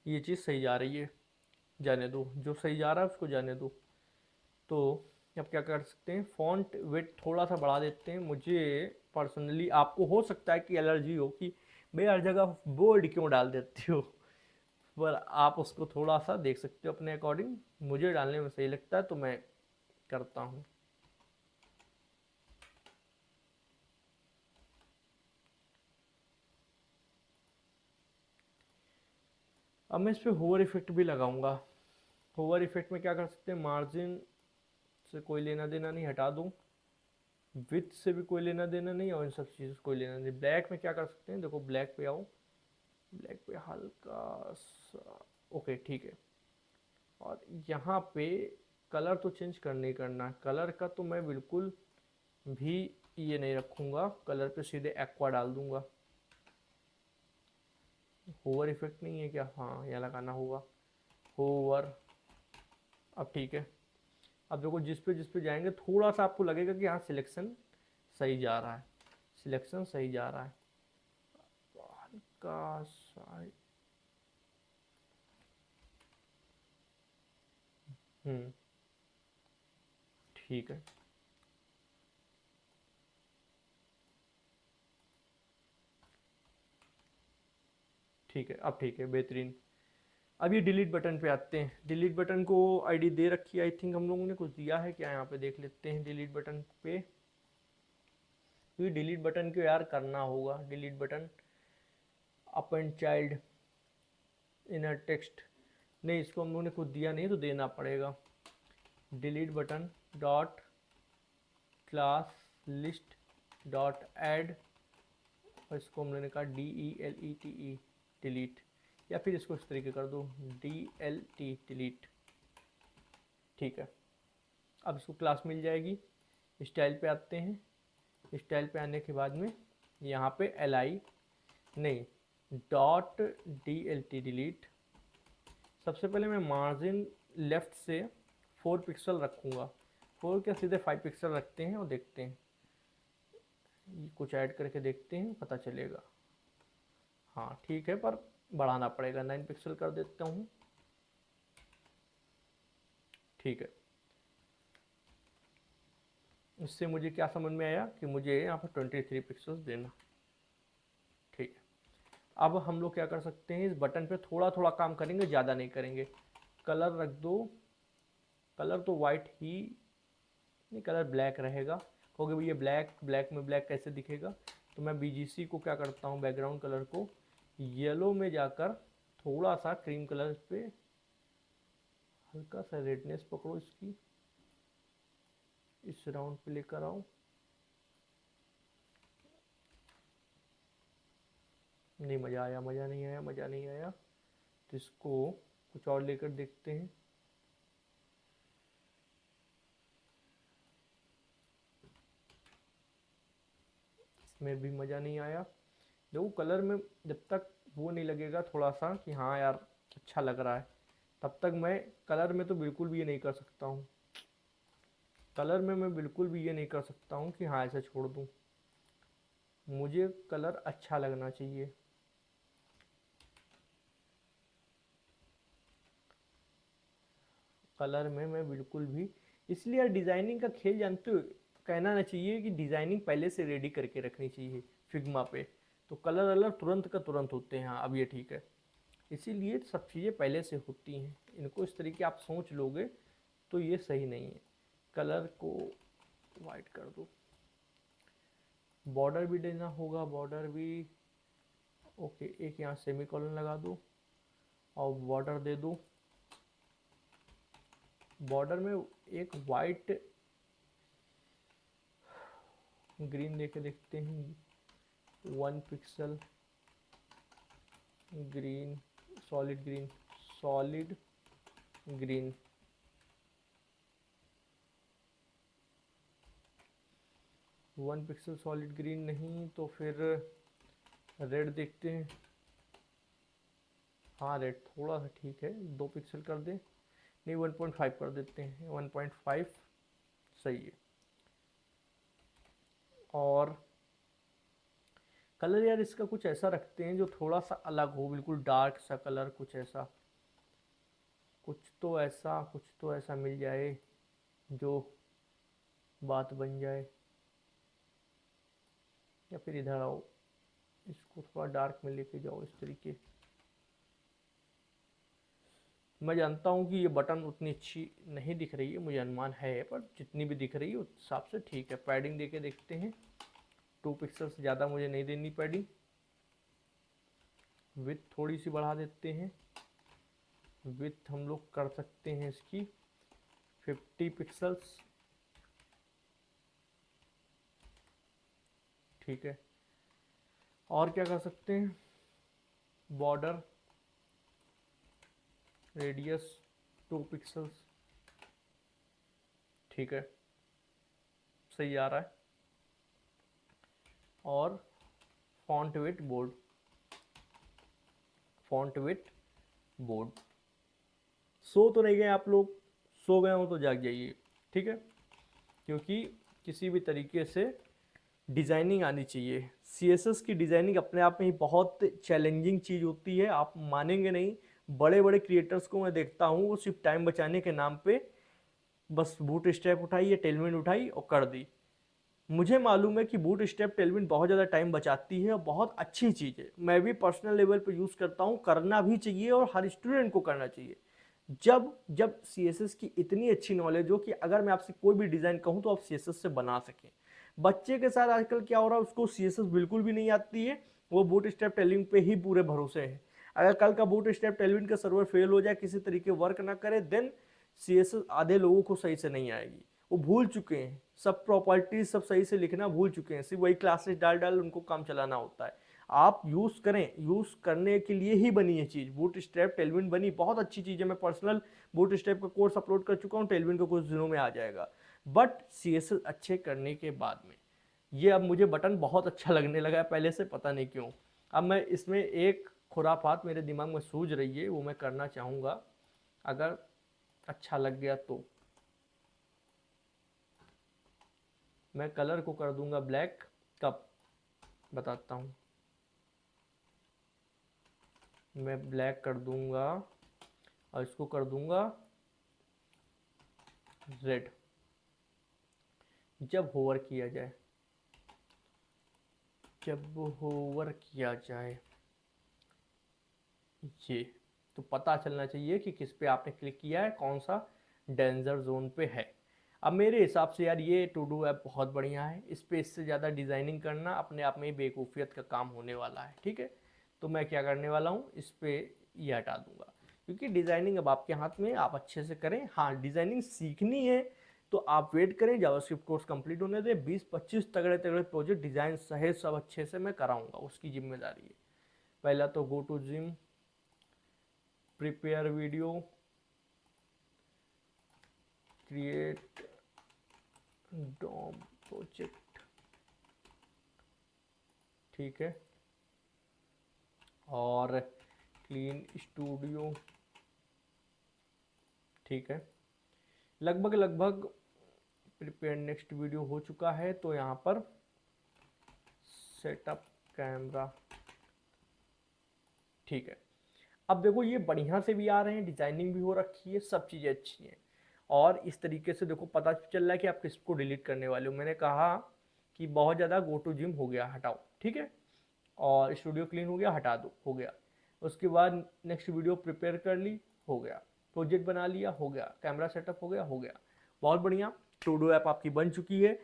ये चीज़ सही जा रही है, जाने दो, जो सही जा रहा है उसको जाने दो। तो अब क्या कर सकते हैं, फॉन्ट वेट थोड़ा सा बढ़ा देते हैं। मुझे पर्सनली, आपको हो सकता है कि एलर्जी हो कि भाई हर जगह बोल्ड क्यों डाल देती हो, पर आप उसको थोड़ा सा देख सकते हो अपने अकॉर्डिंग। मुझे डालने में सही लगता है तो मैं करता हूँ। अब मैं इस पर होवर इफेक्ट भी लगाऊंगा। होवर इफेक्ट में क्या कर सकते हैं, मार्जिन से कोई लेना देना नहीं, हटा दूँ। विथ से भी कोई लेना देना नहीं, और इन सब चीज़ों से कोई लेना नहीं। ब्लैक में क्या कर सकते हैं, देखो ब्लैक पे आओ, ब्लैक पे हल्का सा, ओके ठीक है। और यहाँ पे कलर तो चेंज करना ही करना। कलर का तो मैं बिल्कुल भी ये नहीं रखूँगा, कलर पे सीधे एक्वा डाल दूँगा। होवर इफेक्ट नहीं है क्या, हाँ यहाँ लगाना होगा होवर। अब ठीक है। अब देखो जिस पे जाएंगे थोड़ा सा आपको लगेगा कि हाँ सिलेक्शन सही जा रहा है, सिलेक्शन सही जा रहा है। हल्का सा, हम्म ठीक है। ठीक है अब ठीक है, बेहतरीन। अब ये डिलीट बटन पे आते हैं। डिलीट बटन को आईडी दे रखी है, आई थिंक हम लोगों ने कुछ दिया है क्या, यहाँ पे देख लेते हैं डिलीट बटन पे। ये डिलीट बटन को यार करना होगा, delete button append child inner text, नहीं इसको हम लोगों ने कुछ दिया नहीं तो देना पड़ेगा। Delete button dot class list dot add, और इसको हमने कहा DELETE डिलीट, या फिर इसको इस तरीके कर दो DLT डिलीट। ठीक है, अब इसको क्लास मिल जाएगी। स्टाइल पे आते हैं। स्टाइल पे आने के बाद में यहाँ पे LI नहीं, डॉट DLT डिलीट। सबसे पहले मैं मार्जिन लेफ्ट से 4 पिक्सल रखूँगा। 4 क्या, सीधे 5 पिक्सल रखते हैं और देखते हैं, कुछ ऐड करके देखते हैं, पता चलेगा। हाँ ठीक है, पर बढ़ाना पड़ेगा, 9 पिक्सल कर देता हूँ। ठीक है, इससे मुझे क्या समझ में आया कि मुझे यहाँ पर 23 पिक्सल्स देना। ठीक है, अब हम लोग क्या कर सकते हैं, इस बटन पे थोड़ा थोड़ा काम करेंगे, ज़्यादा नहीं करेंगे। कलर रख दो, कलर तो वाइट ही नहीं, कलर ब्लैक रहेगा। क्योंकि भैया ब्लैक, ब्लैक में ब्लैक कैसे दिखेगा, तो मैं BGC को क्या करता हूँ, बैकग्राउंड कलर को येलो में जाकर थोड़ा सा क्रीम कलर पे हल्का सा रेडनेस पकड़ो इसकी, इस राउंड पे लेकर आओ। नहीं मज़ा आया, मज़ा नहीं आया, मज़ा नहीं आया, तो इसको कुछ और लेकर देखते हैं। इसमें भी मज़ा नहीं आया। देखो कलर में जब तक वो नहीं लगेगा थोड़ा सा कि हाँ यार अच्छा लग रहा है, तब तक मैं कलर में तो बिल्कुल भी ये नहीं कर सकता हूँ। कलर में मैं बिल्कुल भी ये नहीं कर सकता हूँ कि हाँ ऐसा छोड़ दूँ, मुझे कलर अच्छा लगना चाहिए। कलर में मैं बिल्कुल भी, इसलिए डिज़ाइनिंग का खेल जानते हो, कहना ना चाहिए कि डिज़ाइनिंग पहले से रेडी करके रखनी चाहिए फिग्मा पे, तो कलर अलर तुरंत का तुरंत होते हैं। हाँ अब ये ठीक है, इसीलिए सब चीज़ें पहले से होती हैं, इनको इस तरीके आप सोच लोगे तो ये सही नहीं है। कलर को वाइट कर दो, बॉर्डर भी देना होगा, बॉर्डर भी ओके, एक यहाँ सेमीकोलन लगा दो और बॉर्डर दे दो। बॉर्डर में एक वाइट ग्रीन देके देखते हैं, 1 pixel green, solid green, solid green, one pixel solid green नहीं तो फिर रेड देखते हैं। हाँ रेड थोड़ा सा ठीक है, 2 पिक्सल कर दें, नहीं 1.5 कर देते हैं, 1.5 सही है। और कलर यार इसका कुछ ऐसा रखते हैं जो थोड़ा सा अलग हो, बिल्कुल डार्क सा कलर, कुछ ऐसा, कुछ तो ऐसा मिल जाए जो बात बन जाए। या फिर इधर आओ, इसको थोड़ा डार्क में लेके जाओ इस तरीके। मैं जानता हूँ कि ये बटन उतनी अच्छी नहीं दिख रही है, मुझे अनुमान है, पर जितनी भी दिख रही है उस हिसाब से ठीक है। पैडिंग देके देखते हैं, 2 पिक्सल से ज़्यादा मुझे नहीं देनी पैडिंग। विथ थोड़ी सी बढ़ा देते हैं, विथ हम लोग कर सकते हैं इसकी 50 पिक्सल्स, ठीक है। और क्या कर सकते हैं, बॉर्डर रेडियस 2 पिक्सल्स, ठीक है, सही आ रहा है। और font with board, font with board. सो तो नहीं गए आप लोग, सो गए हो तो जाग जाइए, ठीक है, क्योंकि किसी भी तरीके से डिज़ाइनिंग आनी चाहिए। सीएसएस की डिज़ाइनिंग अपने आप में ही बहुत चैलेंजिंग चीज़ होती है, आप मानेंगे नहीं। बड़े बड़े क्रिएटर्स को मैं देखता हूँ, वो सिर्फ टाइम बचाने के नाम पे बस बूट स्ट्रैप उठाई या टेलविंड उठाई और कर दी। मुझे मालूम है कि बूट स्ट्रैप टेलविंड बहुत ज़्यादा टाइम बचाती है और बहुत अच्छी चीज़ है, मैं भी पर्सनल लेवल पे यूज़ करता हूँ, करना भी चाहिए और हर स्टूडेंट को करना चाहिए। जब जब सीएसएस की इतनी अच्छी नॉलेज हो कि अगर मैं आपसे कोई भी डिज़ाइन कहूँ तो आप सीएसएस से बना सकें। बच्चे के साथ आजकल क्या हो रहा है, उसको सीएसएस बिल्कुल भी नहीं आती है, वो बूट स्ट्रैप टेलविंड पे ही पूरे भरोसे हैं। अगर कल का बूट स्ट्रैप टेलविंड का सर्वर फेल हो जाए, किसी तरीके वर्क ना करे, देन सीएसएस आधे लोगों को सही से नहीं आएगी। वो भूल चुके हैं, सब प्रॉपर्टीज सब सही से लिखना भूल चुके हैं, सिर्फ वही क्लासेस डाल डाल उनको काम चलाना होता है। आप यूज़ करें, यूज़ करने के लिए ही बनी है चीज़। बूट स्ट्रैप टेलविंड बनी, बहुत अच्छी चीज़ है, मैं पर्सनल बूट स्ट्रैप का कोर्स अपलोड कर चुका हूँ, टेलविंड का कुछ दिनों में आ जाएगा। बट सीएसएस अच्छे करने के बाद में ये अब मुझे बटन बहुत अच्छा लगने लगा है पहले से, पता नहीं क्यों। अब मैं इसमें एक खुरापात मेरे दिमाग में सूझ रही है, वो मैं करना चाहूँगा, अगर अच्छा लग गया तो। मैं कलर को कर दूंगा ब्लैक, कब बताता हूँ। मैं ब्लैक कर दूंगा और इसको कर दूंगा रेड, जब होवर किया जाए, जब होवर किया जाए ये, तो पता चलना चाहिए कि किस पे आपने क्लिक किया है, कौन सा डेंजर जोन पे है। अब मेरे हिसाब से यार ये टू डू ऐप बहुत बढ़िया है, इस पे इससे ज़्यादा डिज़ाइनिंग करना अपने आप में ही बेवकूफ़ियत का काम होने वाला है, ठीक है। तो मैं क्या करने वाला हूँ, इस पे ये हटा दूंगा, क्योंकि डिज़ाइनिंग अब आपके हाथ में, आप अच्छे से करें। हाँ डिज़ाइनिंग सीखनी है तो आप वेट करें, जावास्क्रिप्ट कोर्स कंप्लीट होने दें, 20-25 तगड़े तगड़े प्रोजेक्ट डिज़ाइन सहित सब अच्छे से मैं कराऊंगा, उसकी जिम्मेदारी है। पहला तो go to gym, prepare video, create DOM project, ठीक है, और क्लीन स्टूडियो, ठीक है। लगभग लगभग प्रिपेयर नेक्स्ट वीडियो हो चुका है, तो यहाँ पर सेटअप कैमरा, ठीक है। अब देखो ये बढ़िया से भी आ रहे हैं, डिजाइनिंग भी हो रखी है, सब चीज़ें अच्छी हैं। और इस तरीके से देखो पता चल रहा है कि आप किसको डिलीट करने वाले हो। मैंने कहा कि बहुत ज़्यादा गो टू जिम हो गया, हटाओ, ठीक है। और स्टूडियो क्लीन हो गया, हटा दो, हो गया। उसके बाद नेक्स्ट वीडियो प्रिपेयर कर ली, हो गया। प्रोजेक्ट बना लिया, हो गया। कैमरा सेटअप हो गया, हो गया। बहुत बढ़िया। टू डू ऐप आपकी बन चुकी है,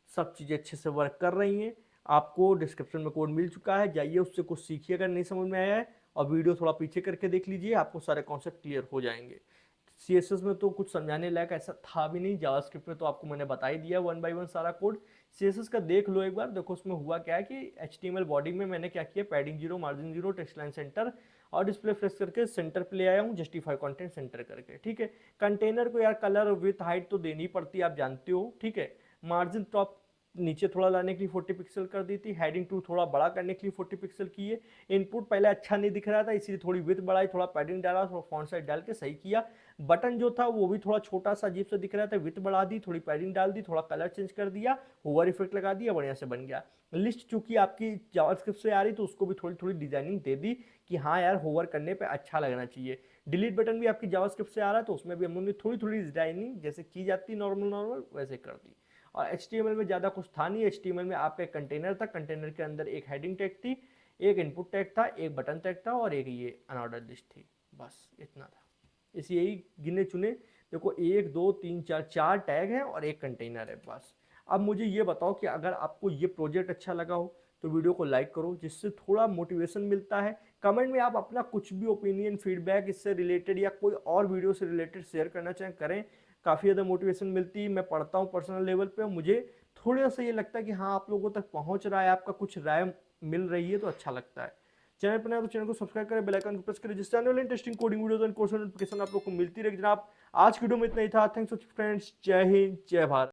सब चीज़ें अच्छे से वर्क कर रही हैं। आपको डिस्क्रिप्शन में कोड मिल चुका है, जाइए उससे कुछ सीखिए अगर नहीं समझ में आया है, और वीडियो थोड़ा पीछे करके देख लीजिए, आपको सारे कॉन्सेप्ट क्लियर हो जाएंगे। CSS में तो कुछ समझाने लायक ऐसा था भी नहीं, जावास्क्रिप्ट में तो आपको मैंने बता ही दिया 1 बाय 1 सारा कोड। CSS का देख लो एक बार, देखो उसमें हुआ क्या है कि HTML बॉडी में मैंने क्या किया, padding 0, margin 0, text line centre और डिस्प्ले फ्लेक्स करके सेंटर पे ले आया हूँ, जस्टिफाई कंटेंट सेंटर करके, ठीक है। कंटेनर को यार कलर विथ हाइट तो देनी पड़ती है, आप जानते हो, ठीक है। मार्जिन टॉप नीचे थोड़ा लाने के लिए 40 पिक्सल कर दी थी, हेडिंग 2 थोड़ा बड़ा करने के लिए 40 पिक्सल की है। इनपुट पहले अच्छा नहीं दिख रहा था, इसलिए थोड़ी विड्थ बढ़ाई, थोड़ा पैडिंग डाला, थोड़ा फॉन्ट साइज डाल के सही किया। बटन जो था वो भी थोड़ा छोटा सा अजीब सा दिख रहा था, विड्थ बढ़ा दी, थोड़ी पैडिंग डाल दी, थोड़ा कलर चेंज कर दिया, होवर इफेक्ट लगा दिया, बढ़िया से बन गया। लिस्ट चूंकि आपकी जावास्क्रिप्ट से आ रही तो उसको भी थोड़ी थोड़ी डिजाइनिंग दे दी कि हाँ यार होवर करने पे अच्छा लगना चाहिए। डिलीट बटन भी आपकी जावास्क्रिप्ट से आ रहा है तो उसमें भी हम लोगों ने थोड़ी थोड़ी डिजाइनिंग जैसे की जाती नॉर्मल नॉर्मल वैसे कर दी। और HTML में ज़्यादा कुछ था नहीं। HTML में आपका एक कंटेनर था, कंटेनर के अंदर एक हेडिंग टैग थी, एक इनपुट टैग था, एक बटन टैग था और एक ये अनऑर्डर लिस्ट थी, बस इतना था। इस यही गिने चुने, देखो 1 2 3 4 4 टैग हैं और एक कंटेनर है, बस। अब मुझे ये बताओ कि अगर आपको ये प्रोजेक्ट अच्छा लगा हो तो वीडियो को लाइक करो, जिससे थोड़ा मोटिवेशन मिलता है। कमेंट में आप अपना कुछ भी ओपिनियन, फीडबैक इससे रिलेटेड या कोई और वीडियो से रिलेटेड शेयर करना चाहें करें, काफ़ी ज़्यादा मोटिवेशन मिलती है। मैं पढ़ता हूँ पर्सनल लेवल पे, मुझे थोड़ा सा ये लगता है कि हाँ आप लोगों तक पहुँच रहा है, आपका कुछ राय मिल रही है तो अच्छा लगता है। चैनल पर नया तो चैनल को सब्सक्राइब करें, बेल आइकन को प्रेस करें, जिससे आने वाले interesting coding videos and course notification आप लोग को मिलती रहेगी। जनाब आज की वीडियो में इतना ही था। थैंक्स फॉर फ्रेंड्स, जय हिंद, जय भारत।